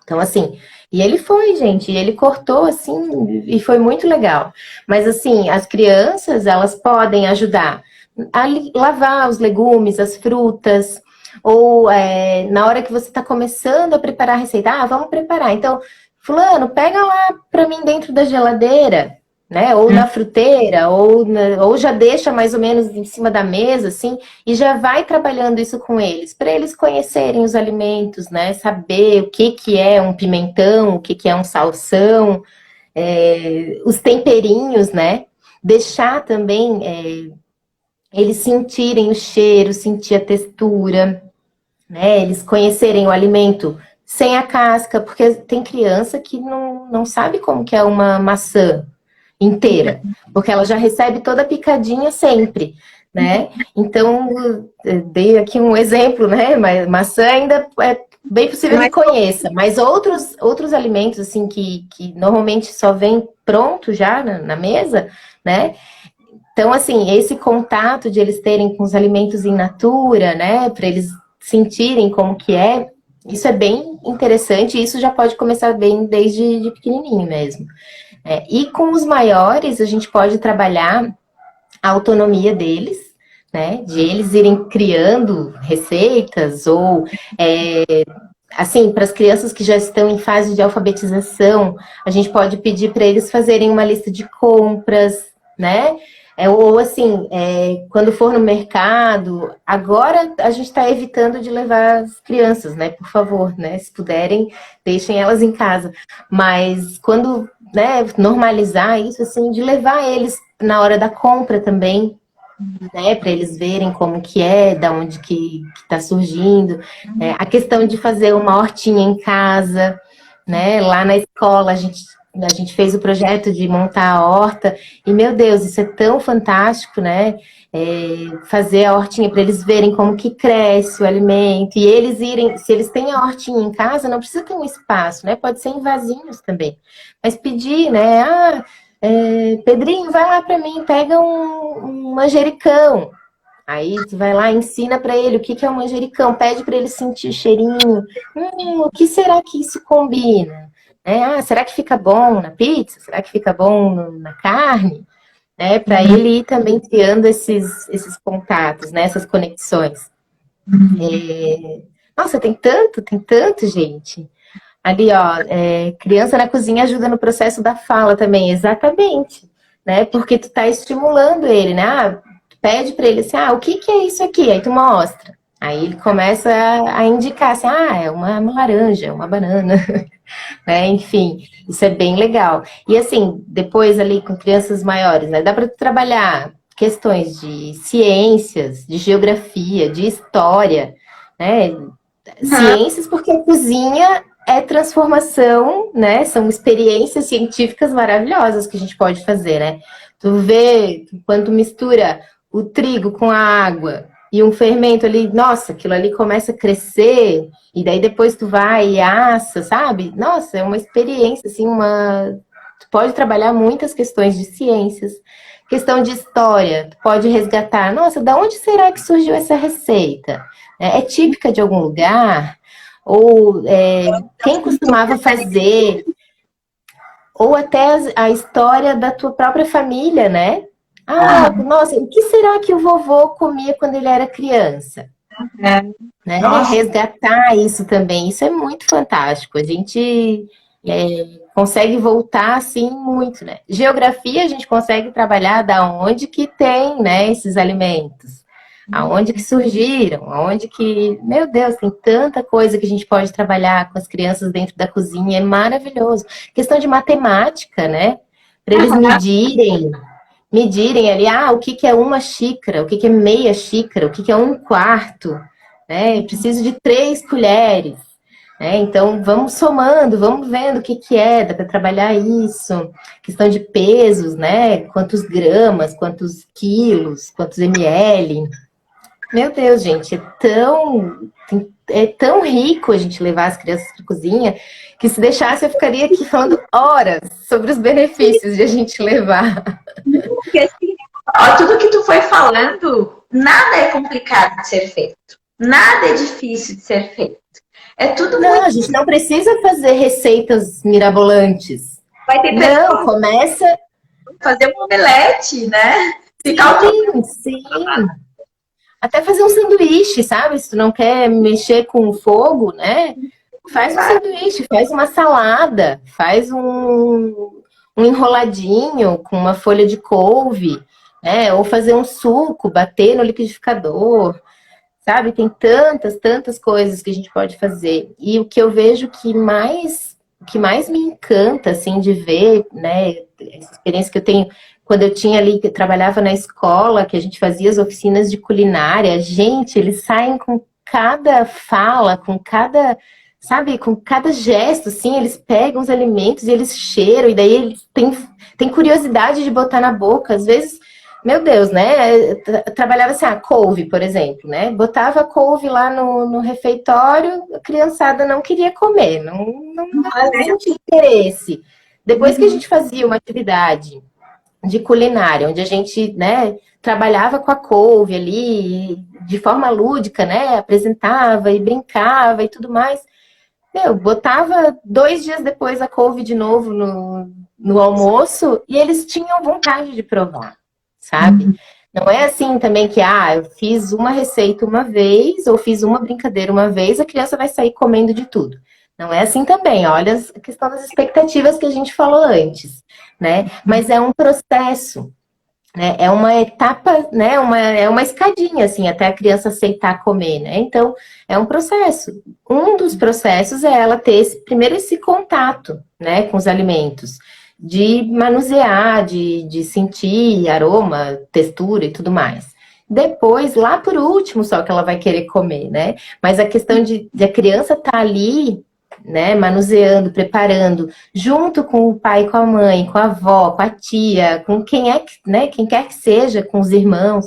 Então, assim, e ele foi, gente, e ele cortou, assim, e foi muito legal. Mas, assim, as crianças, elas podem ajudar a lavar os legumes, as frutas, ou na hora que você está começando a preparar a receita, vamos preparar. Então, fulano, pega lá para mim dentro da geladeira, né? Ou na fruteira, ou já deixa mais ou menos em cima da mesa, assim, e já vai trabalhando isso com eles, para eles conhecerem os alimentos, né? Saber o que que é um pimentão, o que que é um salsão, os temperinhos, né? Deixar também eles sentirem o cheiro, sentir a textura, né? Eles conhecerem o alimento sem a casca, porque tem criança que não sabe como que é uma maçã inteira, porque ela já recebe toda picadinha sempre, né? Então, dei aqui um exemplo, né? Mas maçã ainda é bem possível que conheça, mas outros alimentos, assim, que normalmente só vem pronto já na mesa, né? Então, assim, esse contato de eles terem com os alimentos in natura, né? Para eles sentirem como que é, isso é bem interessante, e isso já pode começar bem desde de pequenininho mesmo. E com os maiores, a gente pode trabalhar a autonomia deles, né? De eles irem criando receitas, ou, assim, para as crianças que já estão em fase de alfabetização, a gente pode pedir para eles fazerem uma lista de compras, né? Ou assim, quando for no mercado, agora a gente está evitando de levar as crianças, né? Por favor, né? Se puderem, deixem elas em casa. Mas quando, né, normalizar isso, assim, de levar eles na hora da compra também, né? Para eles verem como que é, da onde que está surgindo. A questão de fazer uma hortinha em casa, né? Lá na escola a gente fez o projeto de montar a horta, e meu Deus, isso é tão fantástico, né? Fazer a hortinha para eles verem como que cresce o alimento, e eles irem, se eles têm a hortinha em casa, não precisa ter um espaço, né? Pode ser em vasinhos também, mas pedir, né? Pedrinho, vai lá para mim, pega um manjericão. Aí tu vai lá, ensina para ele o que que é um manjericão, pede para ele sentir o cheirinho. O que será que isso combina? Será que fica bom na pizza? Será que fica bom na carne? Para ele ir também criando esses contatos, né? Essas conexões. Nossa, tem tanto, gente. Ali, ó, criança na cozinha ajuda no processo da fala também, exatamente, né? Porque tu tá estimulando ele, né? Tu pede para ele assim, o que que é isso aqui? Aí tu mostra. Aí ele começa a indicar assim, é uma laranja, uma banana, né? Enfim, isso é bem legal. E assim, depois ali com crianças maiores, né? Dá para trabalhar questões de ciências, de geografia, de história, né? Ciências, porque a cozinha é transformação, né? São experiências científicas maravilhosas que a gente pode fazer, né? Tu vê quando tu mistura o trigo com a água e um fermento ali, nossa, aquilo ali começa a crescer, e daí depois tu vai e assa, sabe? Nossa, é uma experiência, assim, Tu pode trabalhar muitas questões de ciências, questão de história, tu pode resgatar, nossa, da onde será que surgiu essa receita? É típica de algum lugar? Ou quem costumava fazer? Ou até a história da tua própria família, né? Nossa, o que será que o vovô comia quando ele era criança? Né? Resgatar isso também, isso é muito fantástico. A gente consegue voltar, assim, muito, né? Geografia, a gente consegue trabalhar da onde que tem, né, esses alimentos. Aonde que surgiram, aonde que... Meu Deus, tem tanta coisa que a gente pode trabalhar com as crianças dentro da cozinha, é maravilhoso. Questão de matemática, né? Para eles medirem ali, o que que é uma xícara, o que que é meia xícara, o que que é um quarto, né? Eu preciso de 3 colheres. Então, vamos somando, vamos vendo o que que é, dá para trabalhar isso. Questão de pesos, né? Quantos gramas, quantos quilos, quantos ml. Meu Deus, gente, é tão rico a gente levar as crianças para a cozinha que se deixasse eu ficaria aqui falando horas sobre os benefícios de a gente levar. Porque assim, ó, tudo que tu foi falando, nada é complicado de ser feito. Nada é difícil de ser feito. É tudo Não, muito... a gente não precisa fazer receitas mirabolantes. Vai ter Não, começa... fazer um omelete, né? Ficar Sim. Até fazer um sanduíche, sabe? Se tu não quer mexer com o fogo, né? Faz um sanduíche, faz uma salada, faz um enroladinho com uma folha de couve, né? Ou fazer um suco, bater no liquidificador, sabe? Tem tantas coisas que a gente pode fazer. E o que eu vejo que mais me encanta, assim, de ver, né? Essa experiência que eu tenho quando eu tinha ali, que eu trabalhava na escola, que a gente fazia as oficinas de culinária, gente, eles saem com cada fala, com cada, sabe, com cada gesto, assim, eles pegam os alimentos e eles cheiram, e daí eles têm curiosidade de botar na boca, às vezes, meu Deus, né, trabalhava assim, couve, por exemplo, né, botava a couve lá no refeitório, a criançada não queria comer, não sentia interesse. Depois que a gente fazia uma atividade de culinária, onde a gente, né, trabalhava com a couve ali, de forma lúdica, né, apresentava e brincava e tudo mais. Botava 2 dias depois a couve de novo no almoço e eles tinham vontade de provar, sabe? Não é assim também que, eu fiz uma receita uma vez ou fiz uma brincadeira uma vez, a criança vai sair comendo de tudo. Não é assim também, olha a questão das expectativas que a gente falou antes, né? Mas é um processo, né? É uma etapa, né? É uma escadinha, assim, até a criança aceitar comer, né? Então, é um processo. Um dos processos é ela ter primeiro esse contato, né, com os alimentos, de manusear, de sentir aroma, textura e tudo mais. Depois, lá por último, só que ela vai querer comer, né? Mas a questão de a criança estar ali, né, manuseando, preparando, junto com o pai, com a mãe, com a avó, com a tia, com quem né, quem quer que seja, com os irmãos,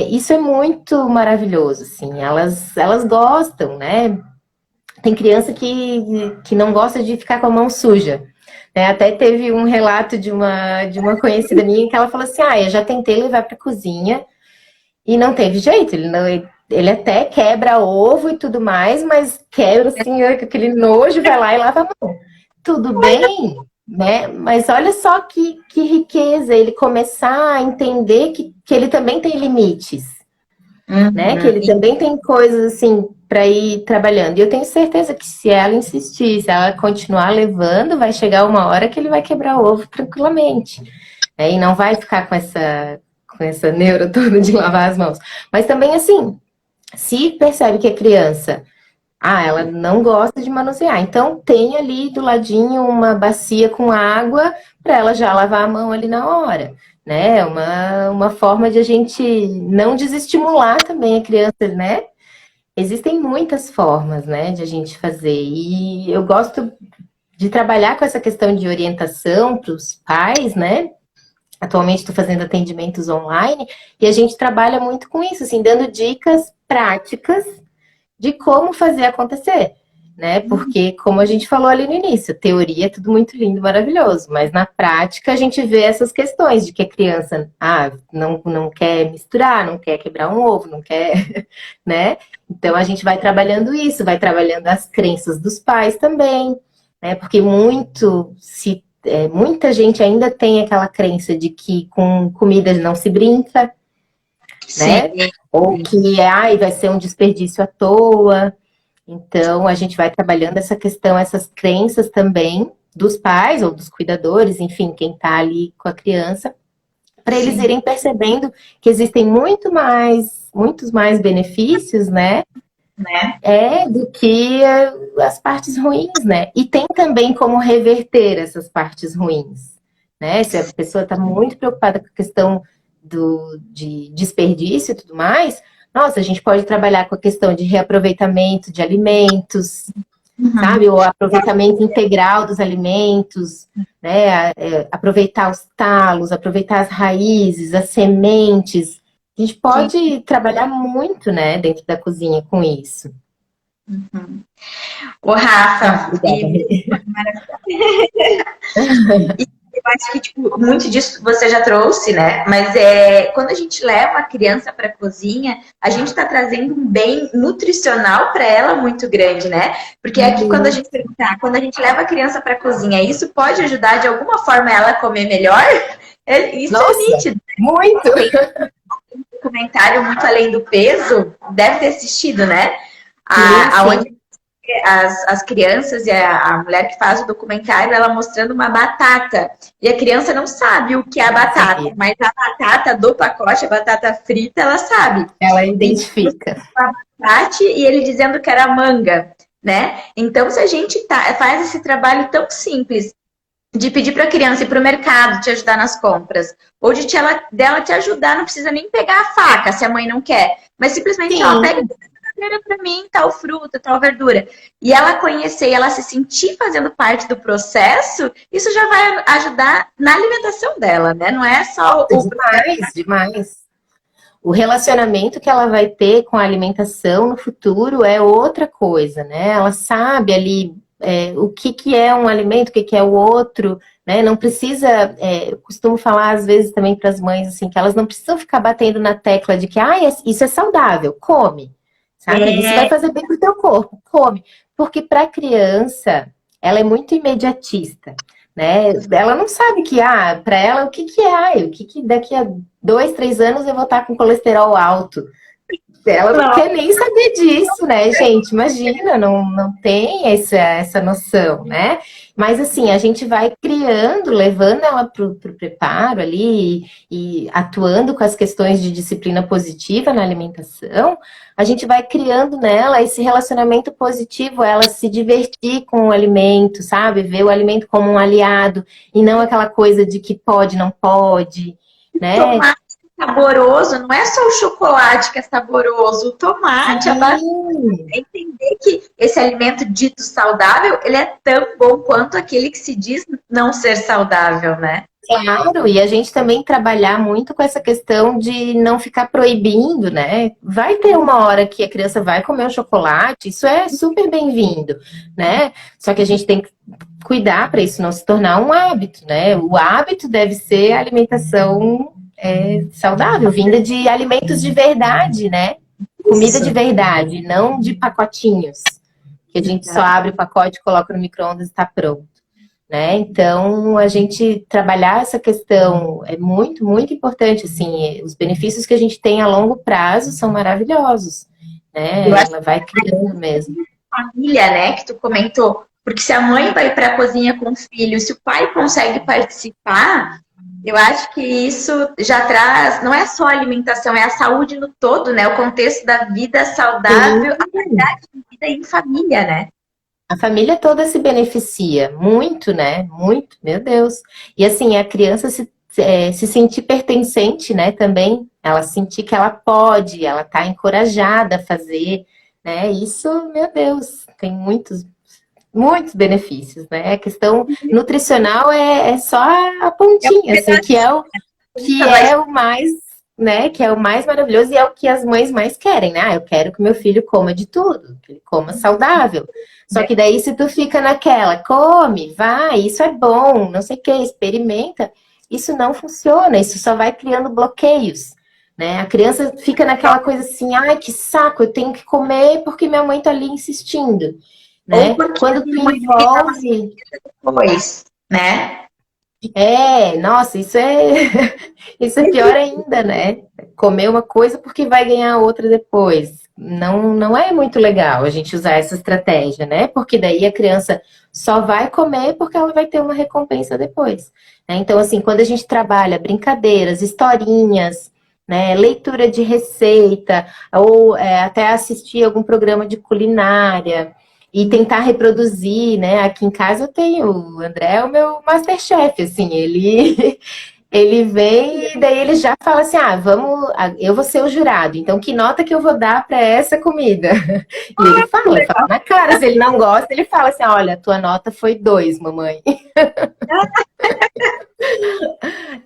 isso é muito maravilhoso, assim, elas gostam, né? Tem criança que não gosta de ficar com a mão suja. Né? Até teve um relato de uma conhecida minha que ela falou assim, eu já tentei levar para a cozinha e não teve jeito, ele até quebra ovo e tudo mais, mas quebra assim, aquele nojo, vai lá e lava a mão. Tudo bem, né? Mas olha só que riqueza ele começar a entender que ele também tem limites, né? Que ele também tem coisas assim para ir trabalhando. E eu tenho certeza que se ela insistir, se ela continuar levando, vai chegar uma hora que ele vai quebrar o ovo tranquilamente. E não vai ficar com essa neura toda de lavar as mãos. Mas também assim, se percebe que a criança, ela não gosta de manusear, então tem ali do ladinho uma bacia com água para ela já lavar a mão ali na hora, né? Uma forma de a gente não desestimular também a criança, né? Existem muitas formas, né, de a gente fazer, e eu gosto de trabalhar com essa questão de orientação para os pais, né? Atualmente estou fazendo atendimentos online e a gente trabalha muito com isso, assim, dando dicas práticas de como fazer acontecer, né? Porque, como a gente falou ali no início, teoria é tudo muito lindo, maravilhoso, mas na prática a gente vê essas questões de que a criança, não quer misturar, não quer quebrar um ovo, não quer, né? Então a gente vai trabalhando isso, vai trabalhando as crenças dos pais também, né? Porque muita gente ainda tem aquela crença de que com comida não se brinca, né? Ou que vai ser um desperdício à toa. Então, a gente vai trabalhando essa questão, essas crenças também dos pais ou dos cuidadores, enfim, quem está ali com a criança, para eles Sim. irem percebendo que existem muitos mais benefícios, né? Né? Do que as partes ruins, né? E tem também como reverter essas partes ruins, né? Se a pessoa está muito preocupada com a questão de desperdício e tudo mais, nossa, a gente pode trabalhar com a questão de reaproveitamento de alimentos, Uhum. sabe? O aproveitamento integral dos alimentos, né? Aproveitar os talos, aproveitar as raízes, as sementes. A gente Sim. pode trabalhar muito, né, dentro da cozinha com isso. Uhum. Ô, Ah, Rafa, obrigada. eu acho que tipo, muito disso você já trouxe, né? Mas quando a gente leva a criança para a cozinha, a gente está trazendo um bem nutricional para ela muito grande, né? Porque aqui quando a gente perguntar, quando a gente leva a criança para a cozinha, isso pode ajudar de alguma forma ela a comer melhor? Isso é Nossa, nítido. muito! Tem um documentário Muito Além do Peso, deve ter assistido, né? Sim, sim. Aonde as crianças e a mulher que faz o documentário, ela mostrando uma batata. E a criança não sabe o que é a batata, Sabia. mas a batata do pacote, a batata frita, ela sabe. Ela E identifica. abacate e ele dizendo que era manga, né? Então, se a gente faz esse trabalho tão simples de pedir para a criança ir para o mercado te ajudar nas compras, ou dela te ajudar, não precisa nem pegar a faca se a mãe não quer, mas simplesmente, ó, pega Sim, para mim tal fruta, tal verdura. E ela conhecer e ela se sentir fazendo parte do processo, isso já vai ajudar na alimentação dela, né? Não é só o demais, demais. O relacionamento que ela vai ter com a alimentação no futuro é outra coisa, né? Ela sabe ali o que, que é um alimento, o que, que é o outro, né? Não precisa, eu costumo falar às vezes também para as mães assim, que elas não precisam ficar batendo na tecla de que isso é saudável, come, sabe? Isso vai fazer bem pro teu corpo, come. Porque para a criança, ela é muito imediatista. Né? Ela não sabe que, para ela, o que que é, o que que daqui a 2, 3 anos eu vou estar com colesterol alto. Ela não quer nem saber disso, né, gente? Imagina, não tem essa noção, né? Mas assim, a gente vai criando, levando ela para o preparo ali e atuando com as questões de disciplina positiva na alimentação, a gente vai criando nela esse relacionamento positivo, ela se divertir com o alimento, sabe? Ver o alimento como um aliado e não aquela coisa de que pode, não pode, né? tomate saboroso, não é só o chocolate que é saboroso, o tomate, a batata, Sim. é entender que esse alimento dito saudável, ele é tão bom quanto aquele que se diz não ser saudável, né? Claro, e a gente também trabalhar muito com essa questão de não ficar proibindo, né? Vai ter uma hora que a criança vai comer um chocolate, isso é super bem-vindo, né? Só que a gente tem que cuidar para isso não se tornar um hábito, né? O hábito deve ser a alimentação saudável, vinda de alimentos de verdade, né? Comida Isso. de verdade, não de pacotinhos, que a gente só abre o pacote, coloca no micro-ondas e está pronto. Né? Então, a gente trabalhar essa questão é muito, muito importante. Assim, os benefícios que a gente tem a longo prazo são maravilhosos. Eu Né? acho Ela vai criando mesmo. família, né, que tu comentou, porque se a mãe vai para a cozinha com o filho, se o pai consegue participar, eu acho que isso já traz, não é só a alimentação, é a saúde no todo, né, o contexto da vida saudável, a Sim, qualidade de vida em família, né? a família toda se beneficia muito, né? Muito, meu Deus. E assim, a criança se sentir pertencente, né? Também, ela sentir que ela pode, ela tá encorajada a fazer, né? Isso, meu Deus, tem muitos benefícios, né? A questão nutricional é só a É um pontinha, assim, pedacinho, que mas é o mais, né? Que é o mais maravilhoso e é o que as mães mais querem, né? Eu quero que meu filho coma de tudo, que ele coma saudável. Só que daí, se tu fica naquela, come, vai, isso é bom, não sei o que, experimenta, isso não funciona, isso só vai criando bloqueios. Né? A criança fica naquela coisa assim, ai, que saco, eu tenho que comer porque minha mãe tá ali insistindo, ou né? porque Quando tu a mãe também estava envolve, depois, né? nossa, isso é isso é pior ainda, né? Comer uma coisa porque vai ganhar outra depois. não é muito legal a gente usar essa estratégia, né? Porque daí a criança só vai comer porque ela vai ter uma recompensa depois, né? Então, assim, quando a gente trabalha brincadeiras, historinhas, né, leitura de receita, ou até assistir algum programa de culinária e tentar reproduzir, né? Aqui em casa eu tenho, o André é o meu MasterChef, assim, ele ele vem e daí ele já fala assim: ah, vamos, eu vou ser o jurado, então que nota que eu vou dar para essa comida? E ele fala na cara, se ele não gosta, ele fala assim: olha, tua nota foi 2, mamãe.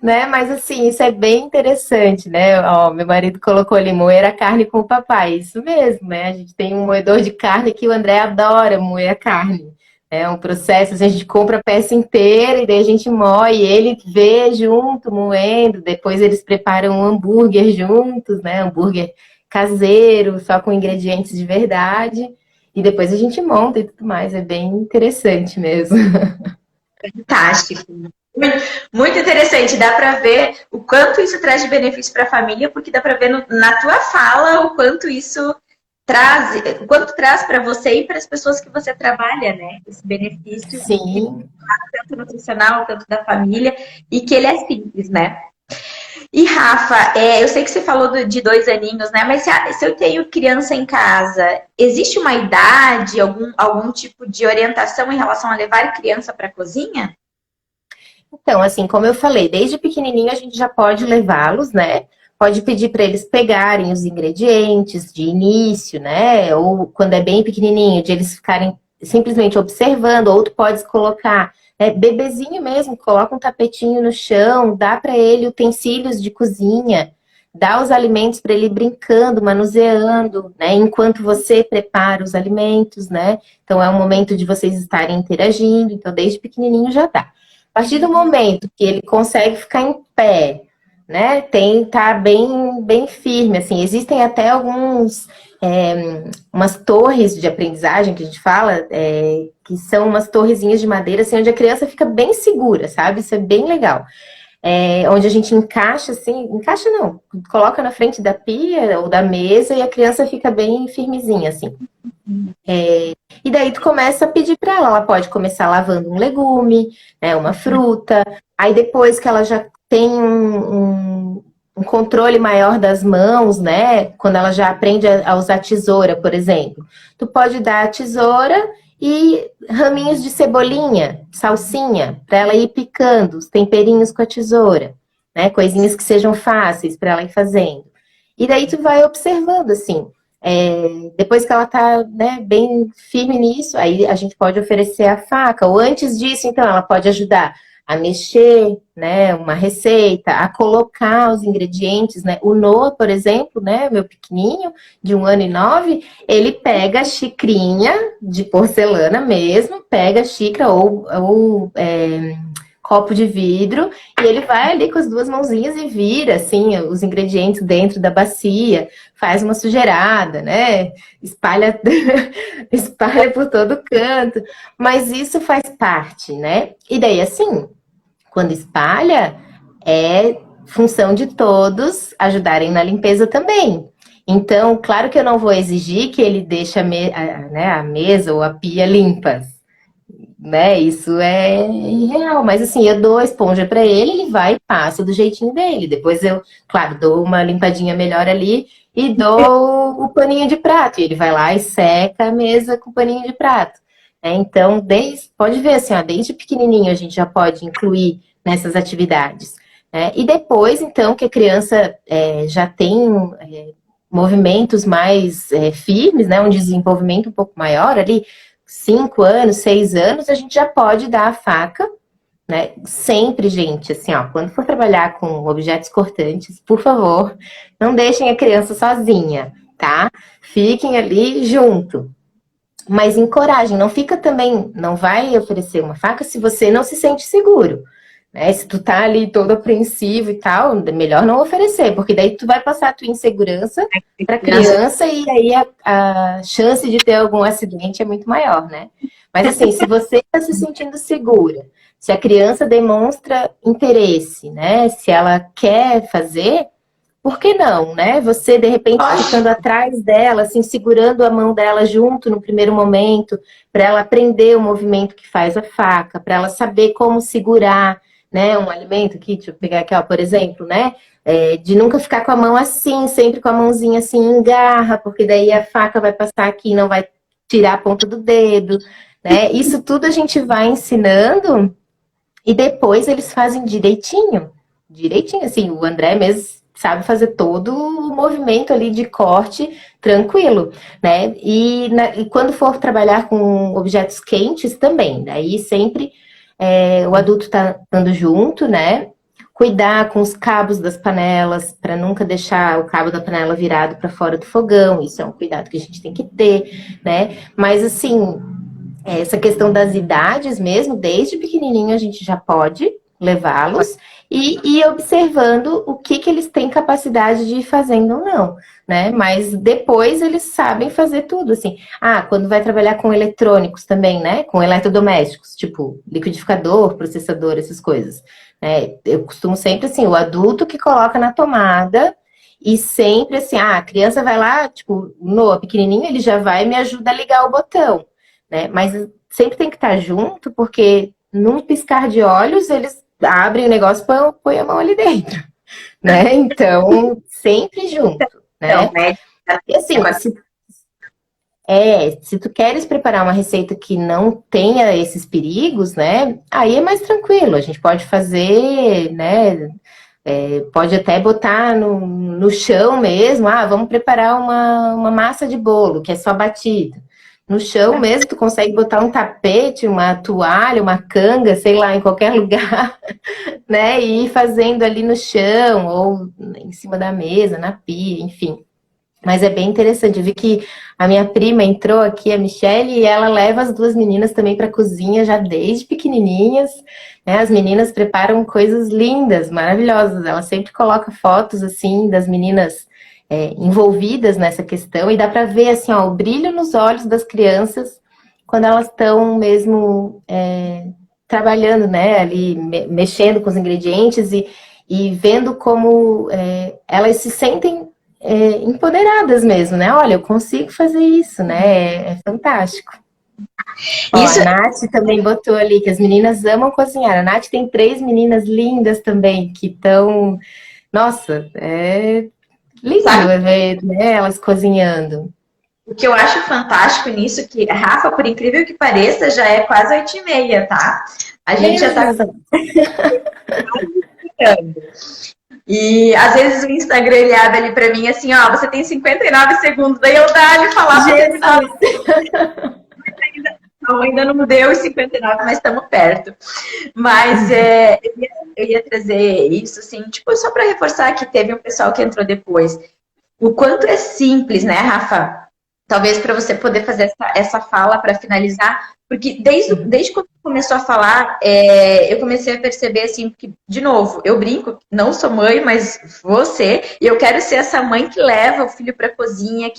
Né? Mas assim, isso é bem interessante, né? Ó, meu marido colocou ali, moer a carne com o papai. Isso mesmo, né? A gente tem um moedor de carne que o André adora moer a carne. É um processo, assim, a gente compra a peça inteira e daí a gente moe, ele vê junto, moendo, depois eles preparam um hambúrguer juntos, né? Hambúrguer caseiro, só com ingredientes de verdade. E depois a gente monta e tudo mais. É bem interessante mesmo. Fantástico. Muito interessante. Dá para ver o quanto isso traz de benefício para a família, porque dá para ver na tua fala o quanto isso traz, o quanto traz para você e para as pessoas que você trabalha, né? Esse benefício, Sim. tanto nutricional, tanto da família, e que ele é simples, né? E Rafa, eu sei que você falou de 2 aninhos, né? Mas se eu tenho criança em casa, existe uma idade, algum tipo de orientação em relação a levar criança para a cozinha? Então, assim, como eu falei, desde pequenininho a gente já pode levá-los, né? Pode pedir para eles pegarem os ingredientes de início, né? Ou quando é bem pequenininho, de eles ficarem simplesmente observando. Ou tu pode colocar, né, bebezinho mesmo, coloca um tapetinho no chão, dá para ele utensílios de cozinha, dá os alimentos para ele ir brincando, manuseando, né? Enquanto você prepara os alimentos, né? Então é um momento de vocês estarem interagindo. Então, desde pequenininho já dá. A partir do momento que ele consegue ficar em pé, né, tá bem firme, assim, existem até umas torres de aprendizagem que a gente fala, que são umas torrezinhas de madeira, assim, onde a criança fica bem segura, sabe? Isso é bem legal. Onde a gente encaixa, assim, encaixa não, coloca na frente da pia ou da mesa e a criança fica bem firmezinha, assim. E daí tu começa a pedir para ela pode começar lavando um legume, né, uma fruta, aí depois que ela já tem um controle maior das mãos, né, quando ela já aprende a usar tesoura, por exemplo, tu pode dar a tesoura e raminhos de cebolinha, salsinha, para ela ir picando, os temperinhos com a tesoura, né, coisinhas que sejam fáceis para ela ir fazendo. E daí tu vai observando, assim, depois que ela está, né, bem firme nisso, aí a gente pode oferecer a faca. Ou antes disso, então, ela pode ajudar a mexer, né, uma receita, a colocar os ingredientes, né? O Noah, por exemplo, né, meu pequenininho, de 1 ano e 9, ele pega a xicrinha de porcelana mesmo, pega a xícara ou copo de vidro, e ele vai ali com as 2 mãozinhas e vira, assim, os ingredientes dentro da bacia, faz uma sujeirada, né? Espalha, espalha por todo canto. Mas isso faz parte, né? E daí, assim, quando espalha, é função de todos ajudarem na limpeza também. Então, claro que eu não vou exigir que ele deixe a mesa ou a pia limpas, né? Isso é irreal, mas assim, eu dou a esponja para ele, ele vai e passa do jeitinho dele. Depois eu, claro, dou uma limpadinha melhor ali e dou o paninho de prato. E ele vai lá e seca a mesa com o paninho de prato. Então, pode ver assim, ó, desde pequenininho a gente já pode incluir nessas atividades. E depois, então, que a criança já tem movimentos mais firmes, né? Um desenvolvimento um pouco maior ali, 5 anos, 6 anos, a gente já pode dar a faca, né? Sempre, gente, assim, ó, quando for trabalhar com objetos cortantes, por favor, não deixem a criança sozinha, tá? Fiquem ali junto. Mas encorajem, não fica também, não vai oferecer uma faca se você não se sente seguro. Né? Se tu tá ali todo apreensivo e tal, melhor não oferecer, porque daí tu vai passar a tua insegurança para a criança e aí a chance de ter algum acidente é muito maior, né? Mas assim, se você está se sentindo segura, se a criança demonstra interesse, né? Se ela quer fazer, por que não, né? Você, de repente, ficando atrás dela, assim, segurando a mão dela junto no primeiro momento, para ela aprender o movimento que faz a faca, para ela saber como segurar, né, um alimento aqui, deixa eu pegar aqui, ó, por exemplo, né? De nunca ficar com a mão assim, sempre com a mãozinha assim em garra, porque daí a faca vai passar aqui e não vai tirar a ponta do dedo, né? Isso tudo a gente vai ensinando e depois eles fazem direitinho. Direitinho, assim, o André mesmo sabe fazer todo o movimento ali de corte tranquilo, né? E quando for trabalhar com objetos quentes também, daí sempre o adulto tá andando junto, né? Cuidar com os cabos das panelas, para nunca deixar o cabo da panela virado para fora do fogão, isso é um cuidado que a gente tem que ter, né? Mas assim, essa questão das idades mesmo, desde pequenininho a gente já pode levá-los e ir observando o que eles têm capacidade de ir fazendo ou não, né? Mas depois eles sabem fazer tudo, assim. Quando vai trabalhar com eletrônicos também, né? Com eletrodomésticos, tipo liquidificador, processador, essas coisas. Eu costumo sempre, assim, o adulto que coloca na tomada e sempre, assim, a criança vai lá, tipo, Noah, pequenininho, ele já vai e me ajuda a ligar o botão, né? Mas sempre tem que estar junto, porque num piscar de olhos, eles abrem o negócio e põem a mão ali dentro, né? Então, sempre junto, Então, né? E assim, se tu queres preparar uma receita que não tenha esses perigos, né? Aí é mais tranquilo, a gente pode fazer, né? Pode até botar no chão mesmo. Vamos preparar uma massa de bolo, que é só batida. No chão mesmo, tu consegue botar um tapete, uma toalha, uma canga, sei lá, em qualquer lugar, né? E ir fazendo ali no chão, ou em cima da mesa, na pia, enfim. Mas é bem interessante. Eu vi que a minha prima entrou aqui, a Michelle, e ela leva as duas meninas também para a cozinha já desde pequenininhas. Né? As meninas preparam coisas lindas, maravilhosas. Ela sempre coloca fotos assim das meninas envolvidas nessa questão e dá para ver assim, ó, o brilho nos olhos das crianças quando elas estão mesmo trabalhando, né? Ali mexendo com os ingredientes e vendo como elas se sentem empoderadas mesmo, né? Olha, eu consigo fazer isso, né? É fantástico. Isso... Ó, a Nath também botou ali que as meninas amam cozinhar. A Nath tem 3 meninas lindas também, que estão... Nossa, é lindo ver, né, elas cozinhando. O que eu acho fantástico nisso, que, Rafa, por incrível que pareça, já é quase 8h30, tá? A gente já tá... E às vezes o Instagram ele abre ali pra mim assim, ó, você tem 59 segundos, daí eu dá-lhe falar ainda não deu os 59, mas estamos perto. Mas eu ia trazer isso, assim, tipo, só para reforçar que teve um pessoal que entrou depois. O quanto é simples, né, Rafa? Talvez para você poder fazer essa fala para finalizar, porque desde quando começou a falar, eu comecei a perceber assim, que, de novo, eu brinco, não sou mãe, mas você, e eu quero ser essa mãe que leva o filho para a cozinha,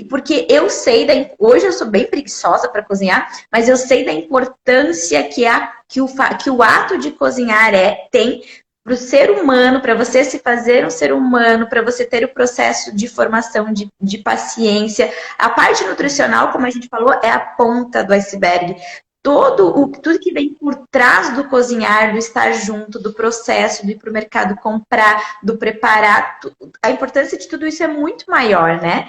porque eu sei, hoje eu sou bem preguiçosa para cozinhar, mas eu sei da importância que o ato de cozinhar tem para o ser humano, para você se fazer um ser humano, para você ter o processo de formação, de paciência. A parte nutricional, como a gente falou, é a ponta do iceberg. Tudo que vem por trás do cozinhar, do estar junto, do processo, do ir para o mercado comprar, do preparar, a importância de tudo isso é muito maior, né?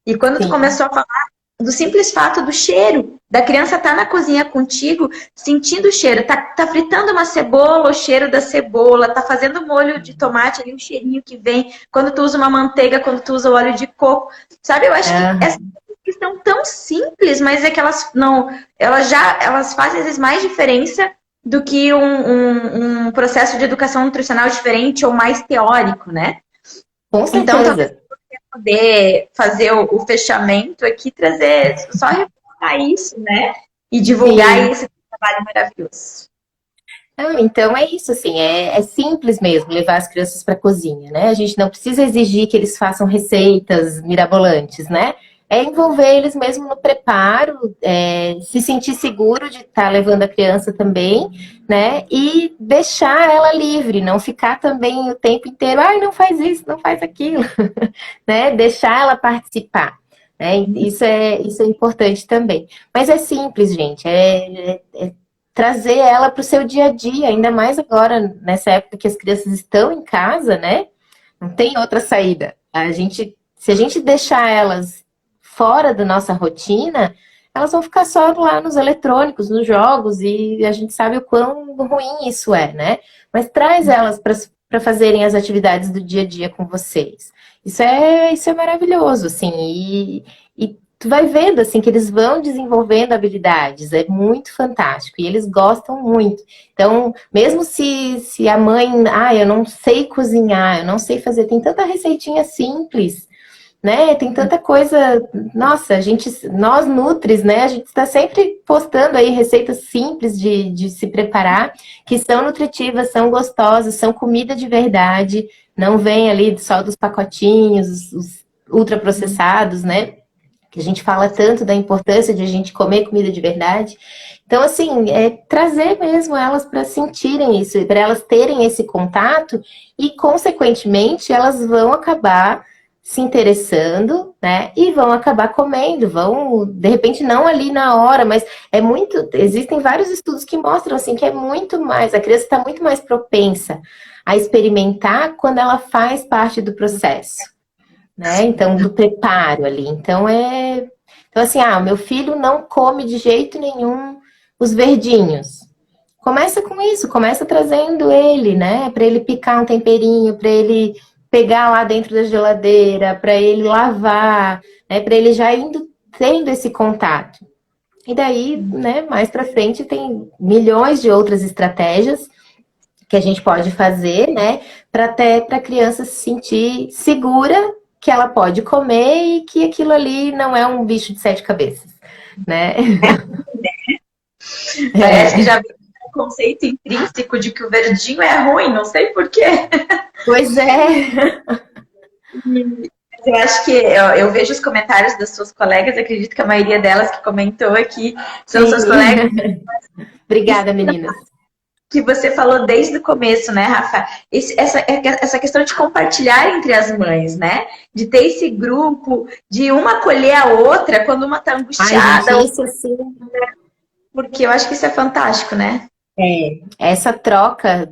E quando tu começou a falar do simples fato do cheiro, da criança estar na cozinha contigo, sentindo o cheiro, tá fritando uma cebola, o cheiro da cebola, tá fazendo molho de tomate ali, o cheirinho que vem, quando tu usa uma manteiga, quando tu usa o óleo de coco, sabe? Eu acho que essas coisas são tão simples, mas é que elas fazem às vezes mais diferença do que um processo de educação nutricional diferente ou mais teórico, né? Com certeza. Então, poder fazer o fechamento aqui, trazer, só reforçar isso, né? E divulgar esse trabalho maravilhoso. Então é isso, assim, é simples mesmo levar as crianças para a cozinha, né? A gente não precisa exigir que eles façam receitas mirabolantes, né? é envolver eles mesmo no preparo, se sentir seguro de estar levando a criança também, né? E deixar ela livre, não ficar também o tempo inteiro, ai, não faz isso, não faz aquilo, né? Deixar ela participar. Né? Isso é importante também. Mas é simples, gente. Trazer ela para o seu dia a dia, ainda mais agora, nessa época que as crianças estão em casa, né? Não tem outra saída. Se a gente deixar elas fora da nossa rotina, elas vão ficar só lá nos eletrônicos, nos jogos, e a gente sabe o quão ruim isso é, né? Mas traz elas para fazerem as atividades do dia a dia com vocês. Isso é maravilhoso, assim, e tu vai vendo, assim, que eles vão desenvolvendo habilidades, é muito fantástico, e eles gostam muito. Então, mesmo se a mãe, eu não sei cozinhar, eu não sei fazer, tem tanta receitinha simples, né? Tem tanta coisa, nossa, nós nutris, né? A gente está sempre postando aí receitas simples de se preparar, que são nutritivas, são gostosas, são comida de verdade, não vem ali só dos pacotinhos, os ultraprocessados, né? Que a gente fala tanto da importância de a gente comer comida de verdade. Então, assim, trazer mesmo elas para sentirem isso, para elas terem esse contato e, consequentemente, elas vão acabar se interessando, né? E vão acabar comendo, vão, de repente, não ali na hora, mas existem vários estudos que mostram, assim, que a criança está muito mais propensa a experimentar quando ela faz parte do processo, né? Então, do preparo ali. Então, assim, o meu filho não come de jeito nenhum os verdinhos. Começa com isso, começa trazendo ele, né? Para ele picar um temperinho, para ele pegar lá dentro da geladeira, para ele lavar, né? Para ele já tendo esse contato. E daí, né, mais para frente tem milhões de outras estratégias que a gente pode fazer, né, para a criança se sentir segura que ela pode comer e que aquilo ali não é um bicho de 7 cabeças, né? Parece que já vem um conceito intrínseco de que o verdinho é ruim, não sei por quê. Pois é. Eu acho que eu vejo os comentários das suas colegas, acredito que a maioria delas que comentou aqui são suas colegas. Obrigada, meninas. Que você falou desde o começo, né, Rafa? Essa questão de compartilhar entre as mães, né? De ter esse grupo, de uma acolher a outra quando uma tá angustiada. Ai, gente, isso assim. Porque eu acho que isso é fantástico, né? Essa troca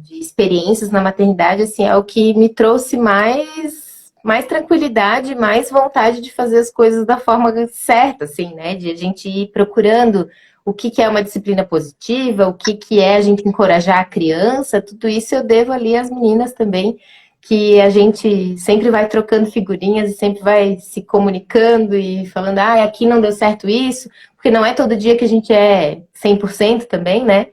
de experiências na maternidade, assim, é o que me trouxe mais tranquilidade, mais vontade de fazer as coisas da forma certa, assim, né? De a gente ir procurando o que é uma disciplina positiva, o que é a gente encorajar a criança, tudo isso eu devo ali às meninas também, que a gente sempre vai trocando figurinhas e sempre vai se comunicando e falando, aqui não deu certo isso, porque não é todo dia que a gente é 100% também, né?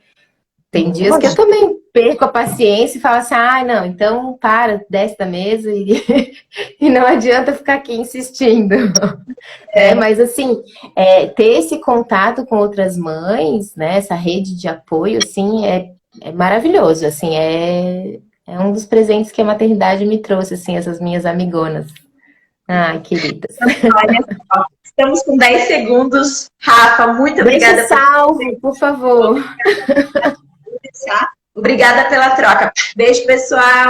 Tem dias que eu também perco a paciência e falo assim, não, então desce da mesa e não adianta ficar aqui insistindo. Mas assim, ter esse contato com outras mães, né, essa rede de apoio, assim, é maravilhoso, assim, é um dos presentes que a maternidade me trouxe, assim, essas minhas amigonas. Ai, queridas. Olha só, estamos com 10 segundos. Rafa, muito obrigada. Deixa salvo, por favor. Obrigada pela troca. Beijo, pessoal.